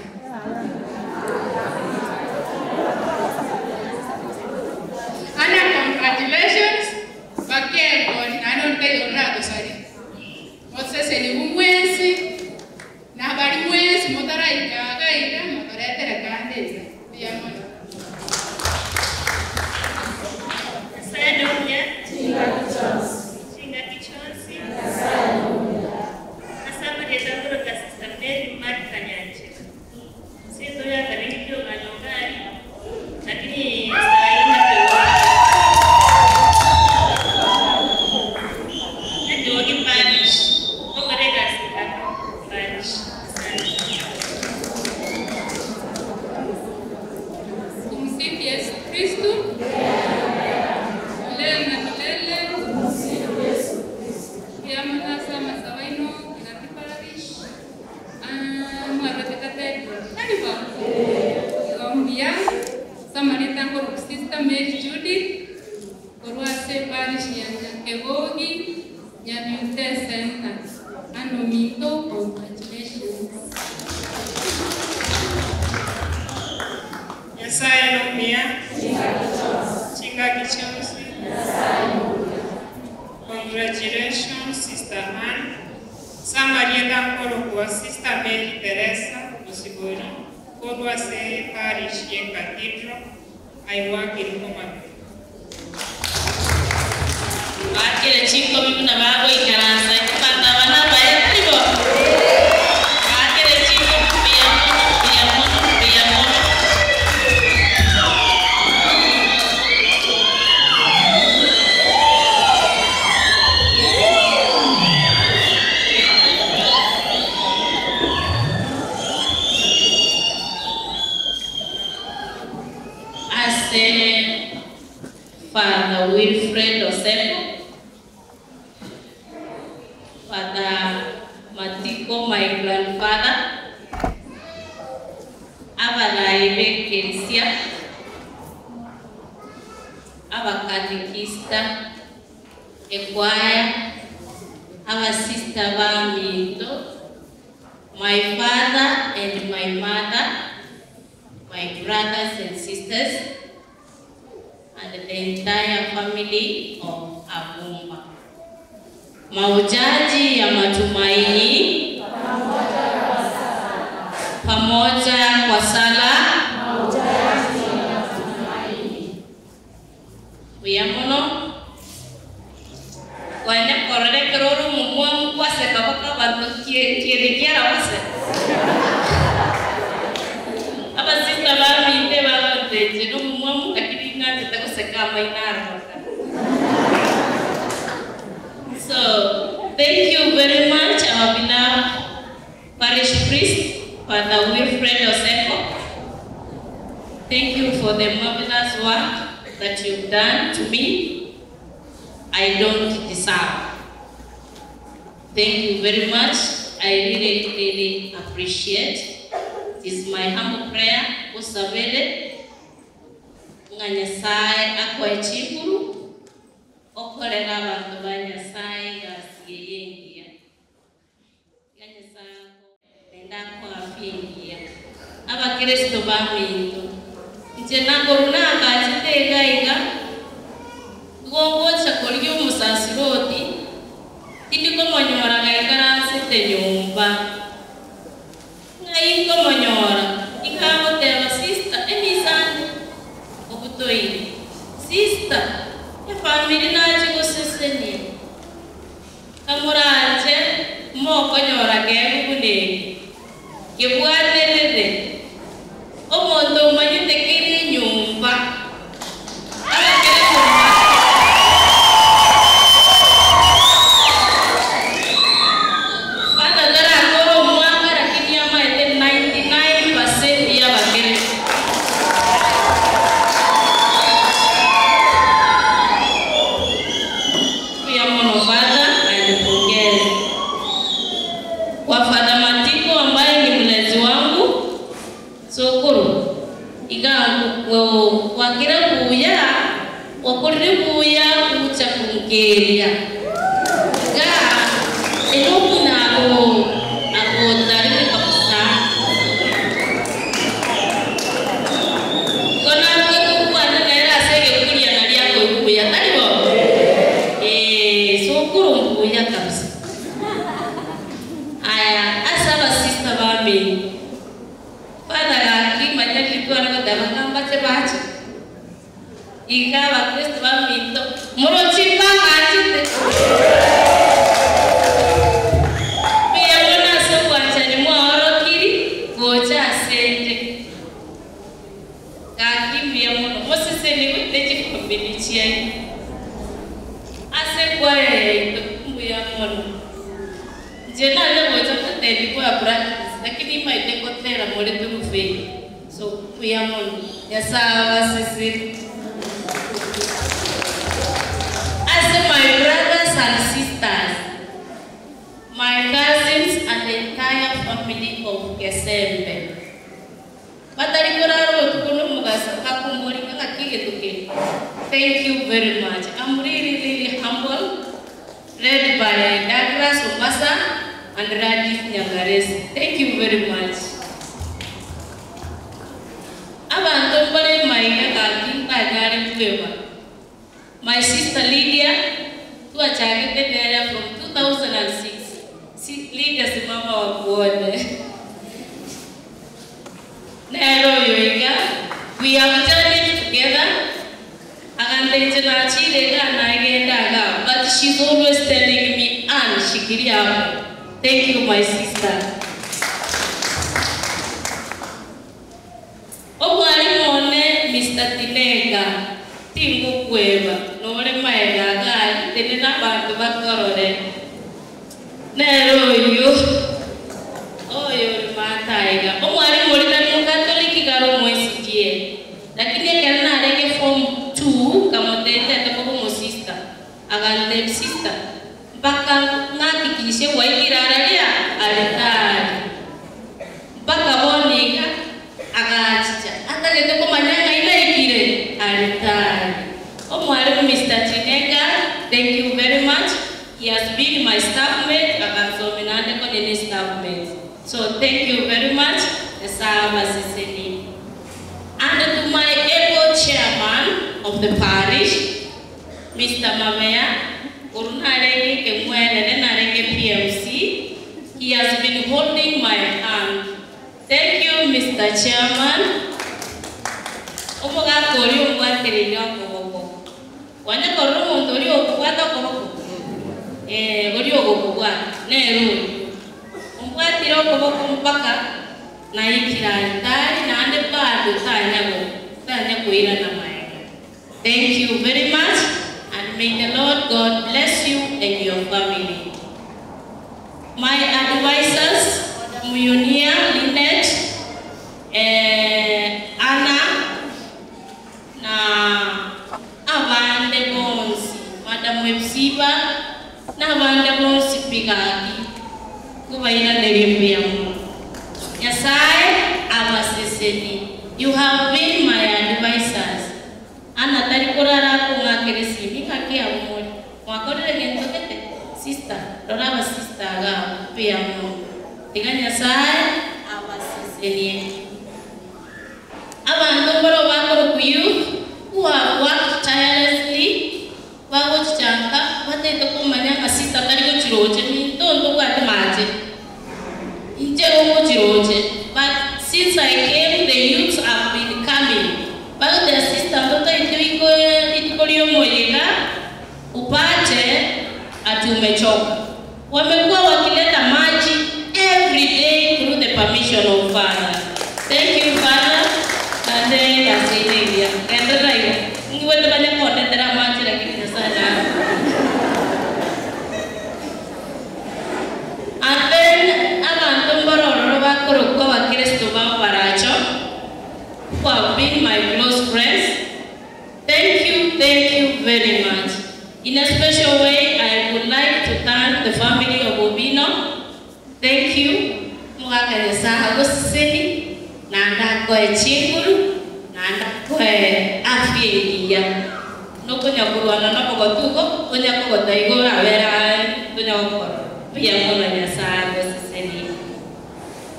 Samarita ngoro Sister Mary Judith, Korwase Parish ya Kegogi, Nyabiute Center. Anomito, congratulations. Nyasaye nomia. Chinga Gichonsi. Congratulations, Sister Anne. Samarieta Korokwa, Sister Mary Teresa Musibori. Korwase Parish Yen Cathedral. I work in Command. Bakire chiko bibi na babo ikaranza ikipata bana baetibo. Bakire chiko pia mono. Ase Father Wilfred Osepo, Father Matiko, my grandfather, Abalaibe Kelsia, Aba Katekista, Ekwaya, Aba Sister Bamito, my father and my mother, my brothers and sisters, and the entire family of Abumba. Maujaji ya matumaini pamoja kwa sala Uyamono Wanya korele keroro mumua mkwase kabaka bantu kierikiara wase Aba sista bami ite balante jino mumua mukakiri ngati tako sekama inara. So, thank you very much, our beloved parish priest, Father Wilfred Osepo. Thank you for the marvelous work that you've done to me. I don't deserve. Thank you very much. I really appreciate. It is my humble prayer. Usabele, nganyasai akwa chikuru. Okorera abantu banyasaye gasiyengia. Ganyasako nenda kwa pingia. Aba Kristo baminto. Nje nangoruna ngachitega iga. Gogocha kolyo musasiroti. Tindiko monyora gaikaranse nyumba. Ngai ko monyora. Ikawo tera sister emisani. Obutoi. Sister family na chigo seseni kamuraje moko nyora gemu kunegi kibwaterere omondo manyite kiri nyumba alakere nyumba Fata dara ngoro mwanga lakini ama ete 99% ya bakere Wafadha Matiko ambaye ni mlezi wangu Sokuru igangu wakira kuya wakurire kuya kucha kungeria ga enoku nako darike kabisa kona kwa nera sege kuria na yako kuya talibo Sokuru kuya kabisa Asaba sister babi. Father laki manya kitu anakotaka kamba tebache. Ikawa Kristo babi to morochimba kachite. Pia mwana soku achani mwa kiri gocha sente. Kaki pia mwana mosese ni witeje kumbinichia. Ase kwa to kumbuya mwana. Jena leo tedi kwa practice lakini maite kotera mole turufe so kuyamon ya sawa sisi as my brothers and sisters my cousins and the entire family of Kesembe batari koraro tukuno mugasa kakumuri Thank you very much. I'm really humble. Led by Douglas Obasa and Radif Nyagares. Thank you very much. My sister Lydia, who attended there from 2006. Lydia is mama of God. We have journeyed together. But she's always telling me, Anne, Shikiria. Thank you, my sister. Mr. Tinega, Tingu Cueva, Nore Maega, God, Tenina Bantu Bacorore. Nero, you. Oh, you're my tiger. Oh, I'm more than Catholic Garo Moisier. Lakini kana rege form 2 kama tete ko sister agande sister mpaka ngati kishe waikiraralia alitari mpaka bonika agachicha atagende ko manyanga ile ikire alitari o mwalimu Mr. Tinega, thank you very much. He has been my staffmate akasominande ko nini staffmate, so thank you very much. Esaba siseni. And to my able chairman of the parish, Mr. Mamea, Urunareke Kemwere Nareke PMC, he has been holding my hand. Thank you, Mr. Chairman. Omoga Korio Waterio Koko. Wanda Koromo Torio Kuata Koko. Gorio Kokua, Neru. Umpatiro Koko Mpaka. Na ikirantari na ande bado tanya kuira na maya. Thank you very much, and may the Lord God bless you and your family. My advisors, Muyunia, Lynette, Anna, na Avande Bonsi, Madam Websiba, na Avande Bonsi Pigaki, Kuvaina Nerembiamu. Yasai abaseseni. You have been my advisors. Ana tarikorara kungakeresi nikakia umuri. Mwakorere ngentokete sister, roraba sister ga pia mu. Tiga Yasai abaseseni. Abantu baro bakoro kuyu who have worked tirelessly. Wago changa bate to kumanya sister karigo chiroje ni tondo kwa temaje. But since I came, the youths have been coming. But the assistant itorio moyega upate atumechoka. Wamekuwa wakileta maji every day through the permission of Father. Thank you, Father. And then Kasilia. And then I went to the water that maji lakini sana. And then who have been my close friends. Thank you very much. In a special way, I would like to thank the family of Obino. Thank you. Mwakanesa Agosini, Nanda Koe Chinguru, Nanda Koe Afiedia. No Konyakuana no Pogotuko, Konyaku Daigora, Vera, Konyaku, Piamona Yasa Agosini.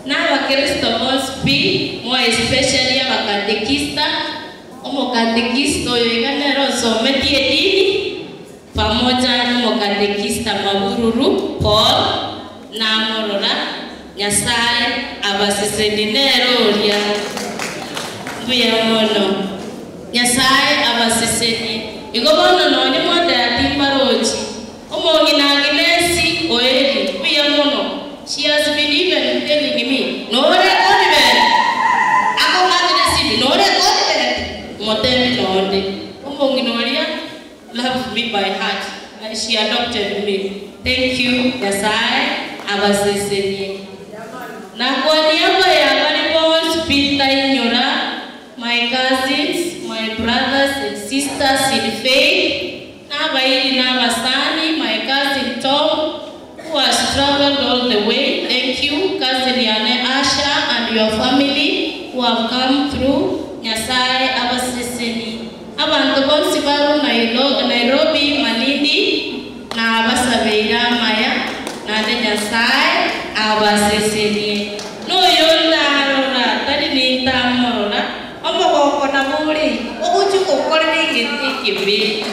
Now a Christos be more especially a catequista, Omo catequisto, Yoganero, so Mediedini, Pamoja, Mo catequista Mabururu, Paul, Namorora, Yasai, Abasisendinero, Viamono, Yasai, Abasiseni, you go on no more than Timbarochi, Omo Ginagilesi, Oedi, Viamono. She has been even telling me, no record, ako magresi, no record, Motemi Node, Umonginoria loves me by heart, and she adopted me. Thank you, Yasai, Abaseseni. Na kwa niaba ya Maribos, Pinta Inyora, my cousins, my brothers and sisters in faith, na Baili na Masani, my cousin Tom, who has traveled all the way. Thank you, Cousin Yane Asha and your family who have come through. Nyasai Abaseseni. abantu bonsi baro Nairobi, Malindi, na abasabeira maya, na de Nyasaye, abasesenie. No yonda harora, tari ni tamorora, omo ko na muri, obuchu ko korne kibi.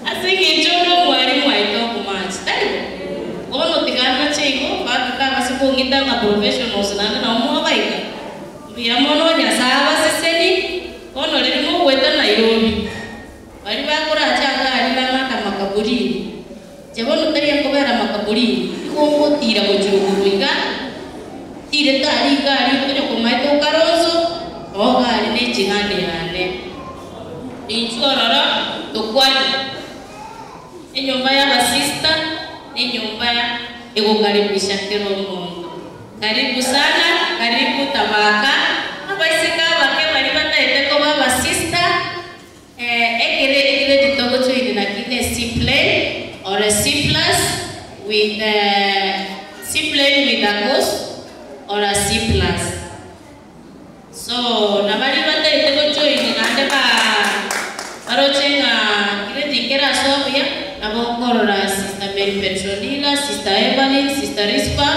Asingi joro mwari mwaito kumachi, tari ono tigana chego, baka basipongita na professionals na omo baika. Via mono Nyasaye abaseseni, ono lirimo weta Nairobi. Bari bakora cyangwa ari bamaka makaburi. Jabona utari yakobera makaburi. Kongo tira gojuruga. Tire tari gari kujya kumaito karozo. Oga ari ne jihande yane. Inchorara tokwani. Enyumba ya basista, enyumba ya egokaribisha kero mundo. Karibu sana, karibu tabaka. Abaisika bake bari bataite ko baba sister. Ekere ditogo to ina kine C plane or a C plus with C plane with a cos or a C plus. So nabari bataite ko to ina ndeba arochenga kile dikera Sofia nabongorora sister Mary Petronila, sister Evelyn, sister Rispa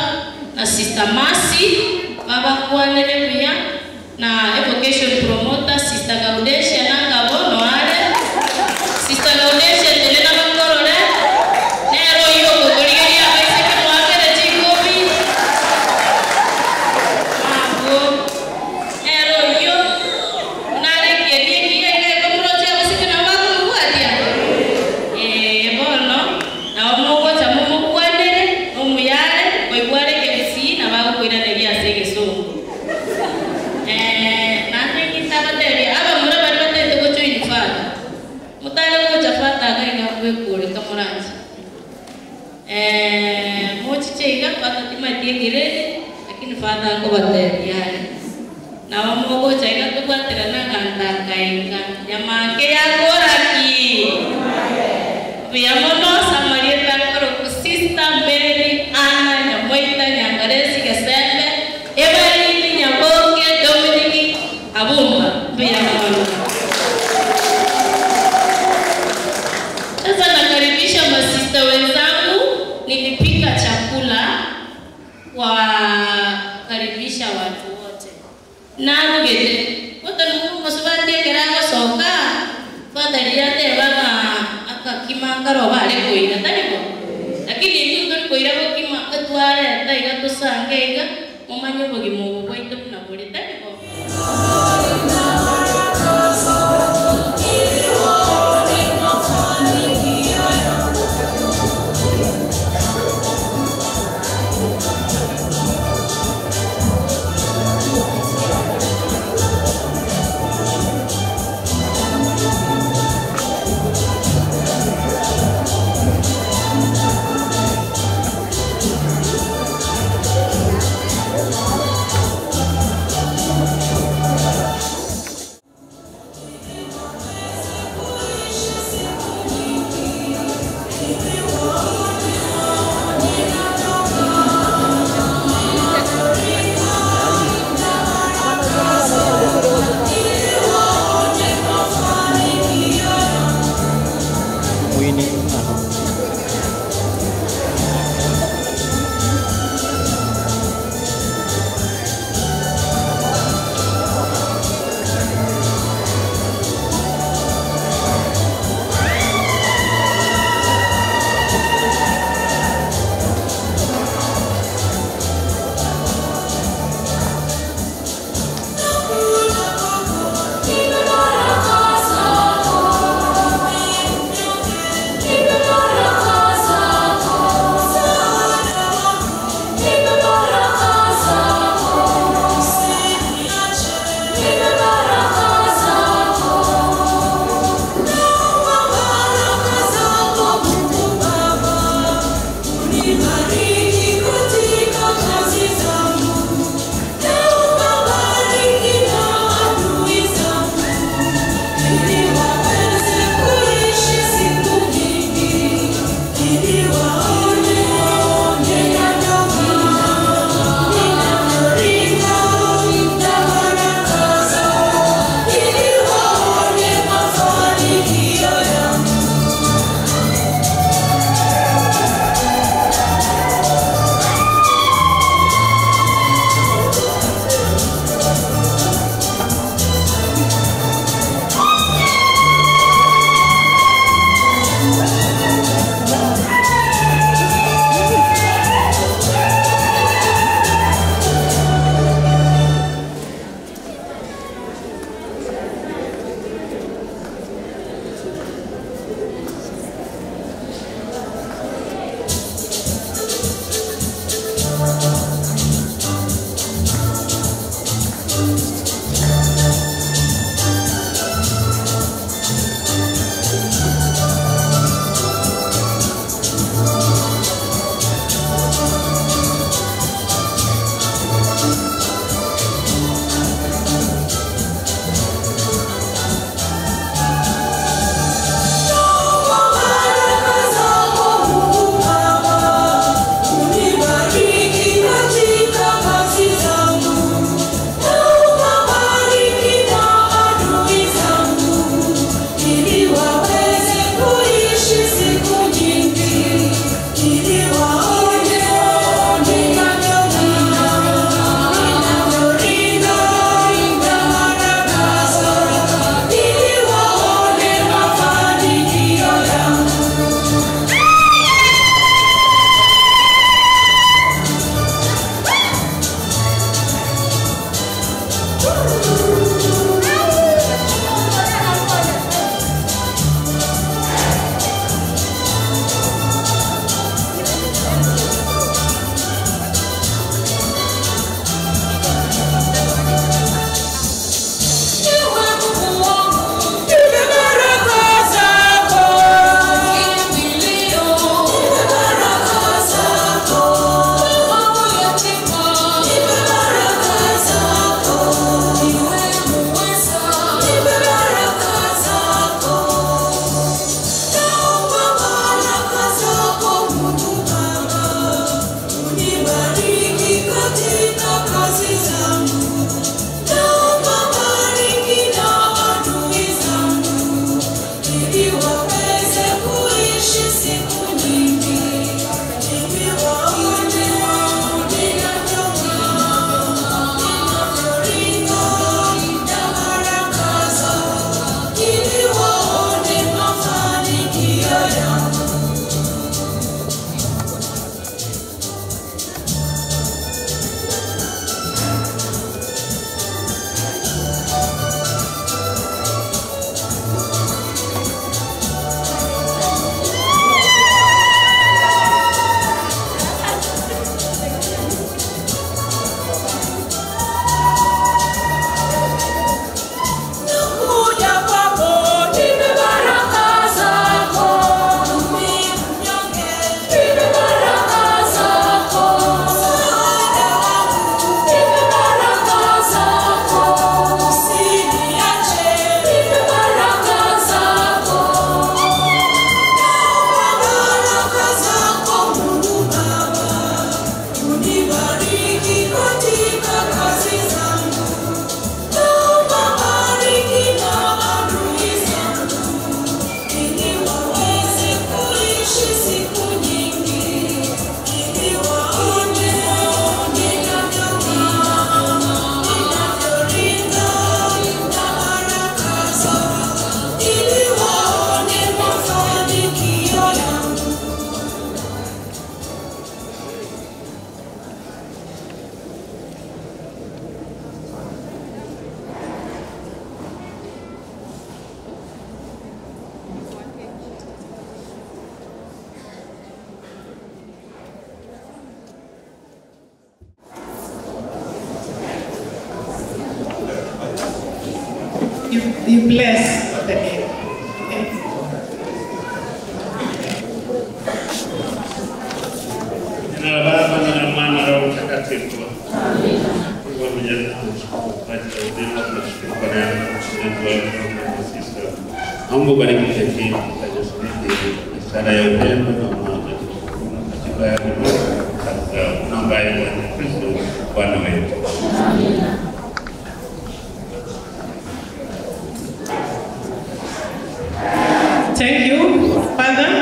na sister Mercy baba kuanele pia na evocation promoter sister Gaudesha nanga bono ale sister Gaudesha telena bakorore nero yo kogoria abaise ke mwakere chikobi abo nero yo nare ke die ke komroje abasike na wako kwadia bono na omogo chamumo kwandere omuyale koigware ke bisi na bago kuira neria sege so mochichega patatima tigire lakini fadha ko bateriale na wamogo chaina to baterana kanta kainga nyamake ya koraki biamono samarieta ko sister Mary Anna nyamoita nyangaresi kesembe Evelyn nyaboke Dominic abumba biamono. Sasa nakaribisha masista wenzangu, nilipika chakula kwa karibisha watu wote. Na ngede, wote nuko masubati keraga soka, fadhaliate bana akakimangaro bale koina tariko. Lakini ndio koira kima atware taiga tusangega, mumanyo bogimu kwaito na bole tariko. you bless the cake. Jina la Baba na la Mwana na Roho Mtakatifu. Amina. Kwa Mwenyezi Mungu, kwa ajili ya uzima tunashukuru kwa neema na sisi. Mungu bariki keki tajiri sana ya upendo na umoja. Katika ya Mungu naomba ya Kristo Bwana wetu. Amina. Thank you, Father.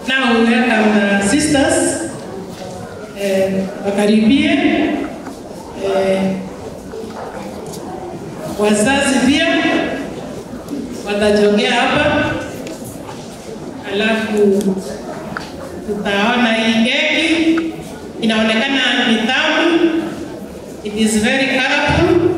Now we welcome the sisters. Wakaribie wazazi pia watajongea hapa, alafu tutaona hii keki inaonekana ni tamu. It is very colorful.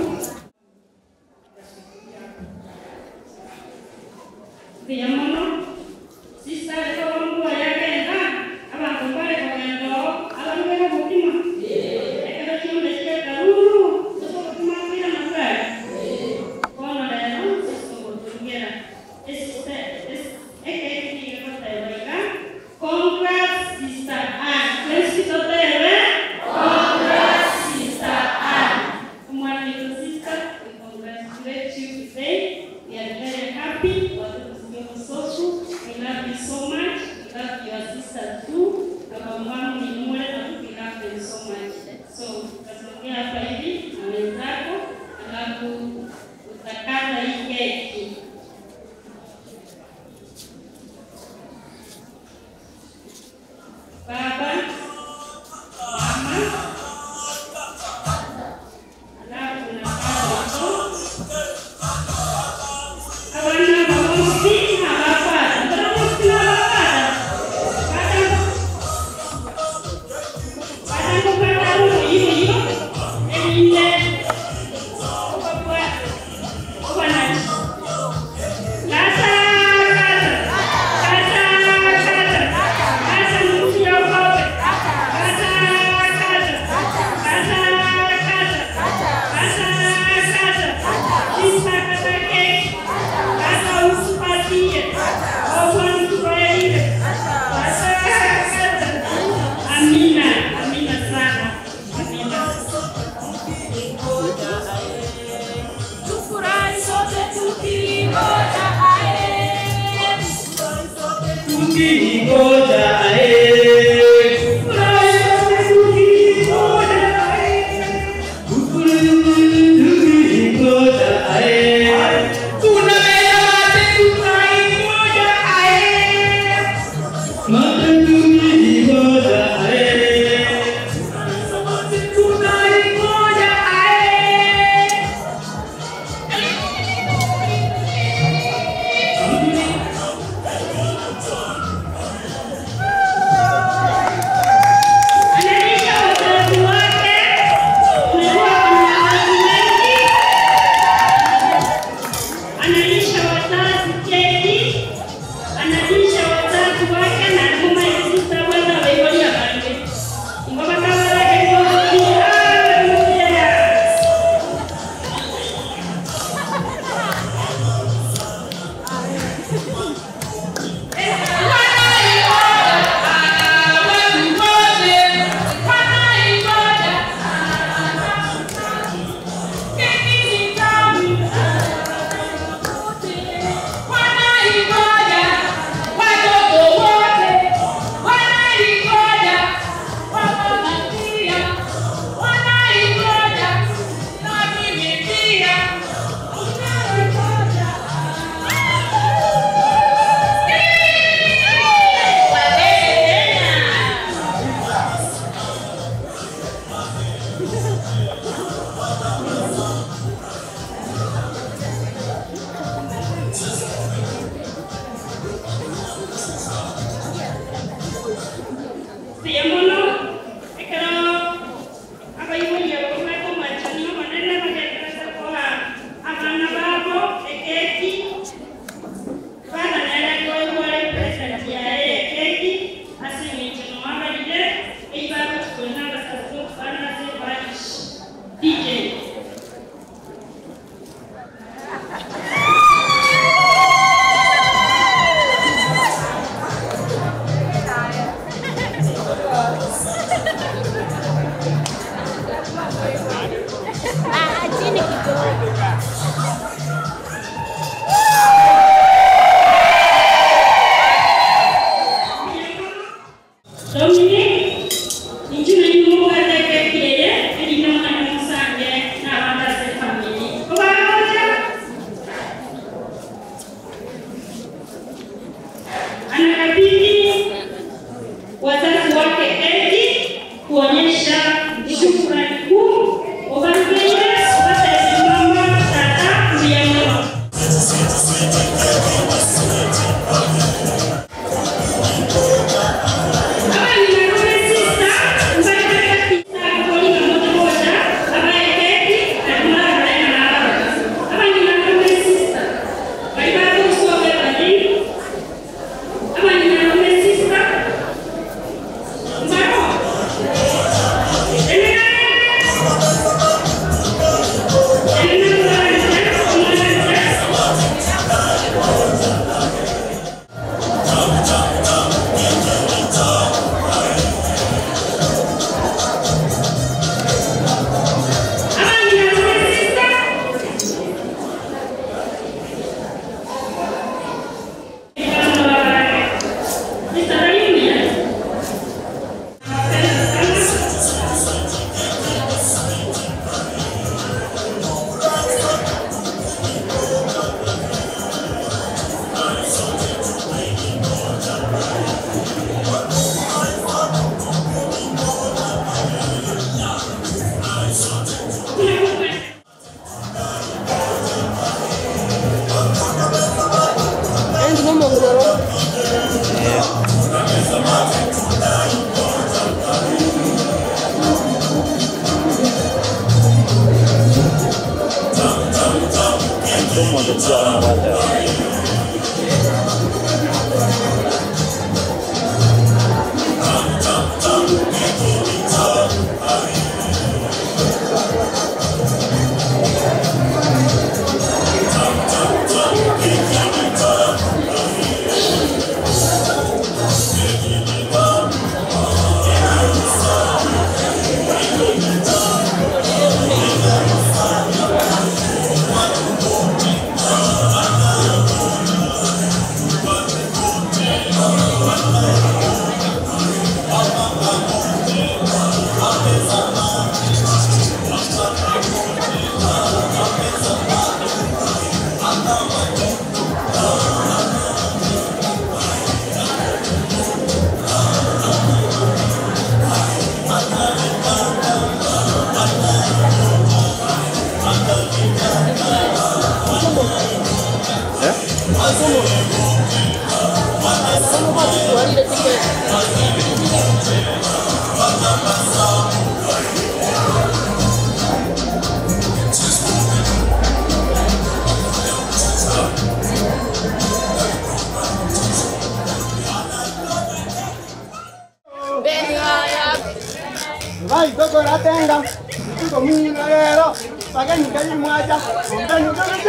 Vai, dopo la tenga. Tu cominci a vedere, magari mi cadi in macchina. Non vengo a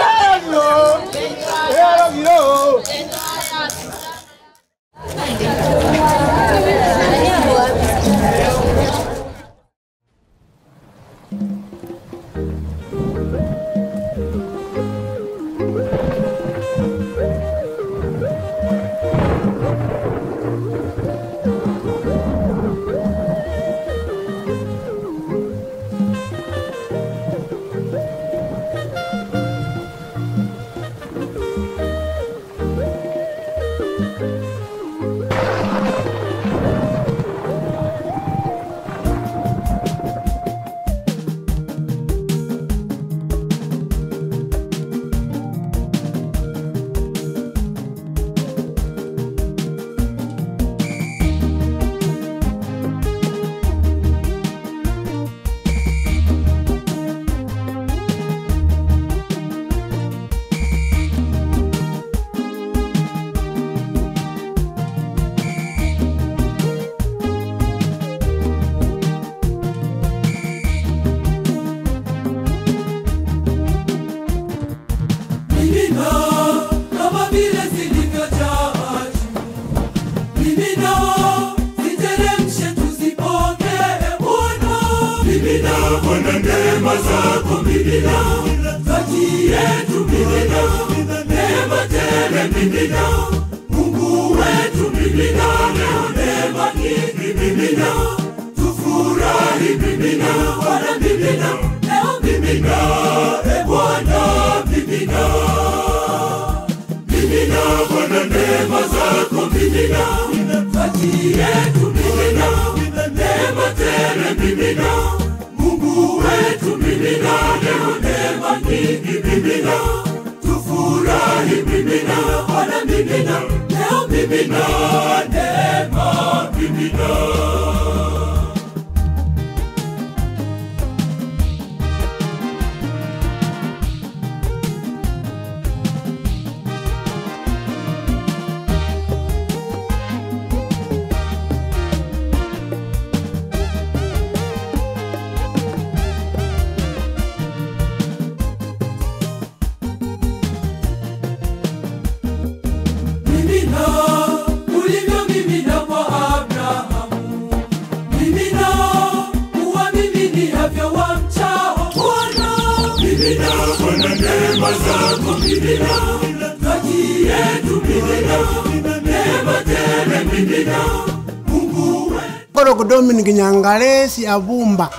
Dominic Nyangalesi Abumba.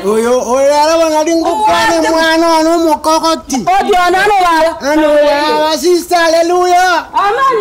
Oyo araba ngadi ngukane mwana wano mukokoti. Odi anano wala. Ano wala sister hallelujah. Amen.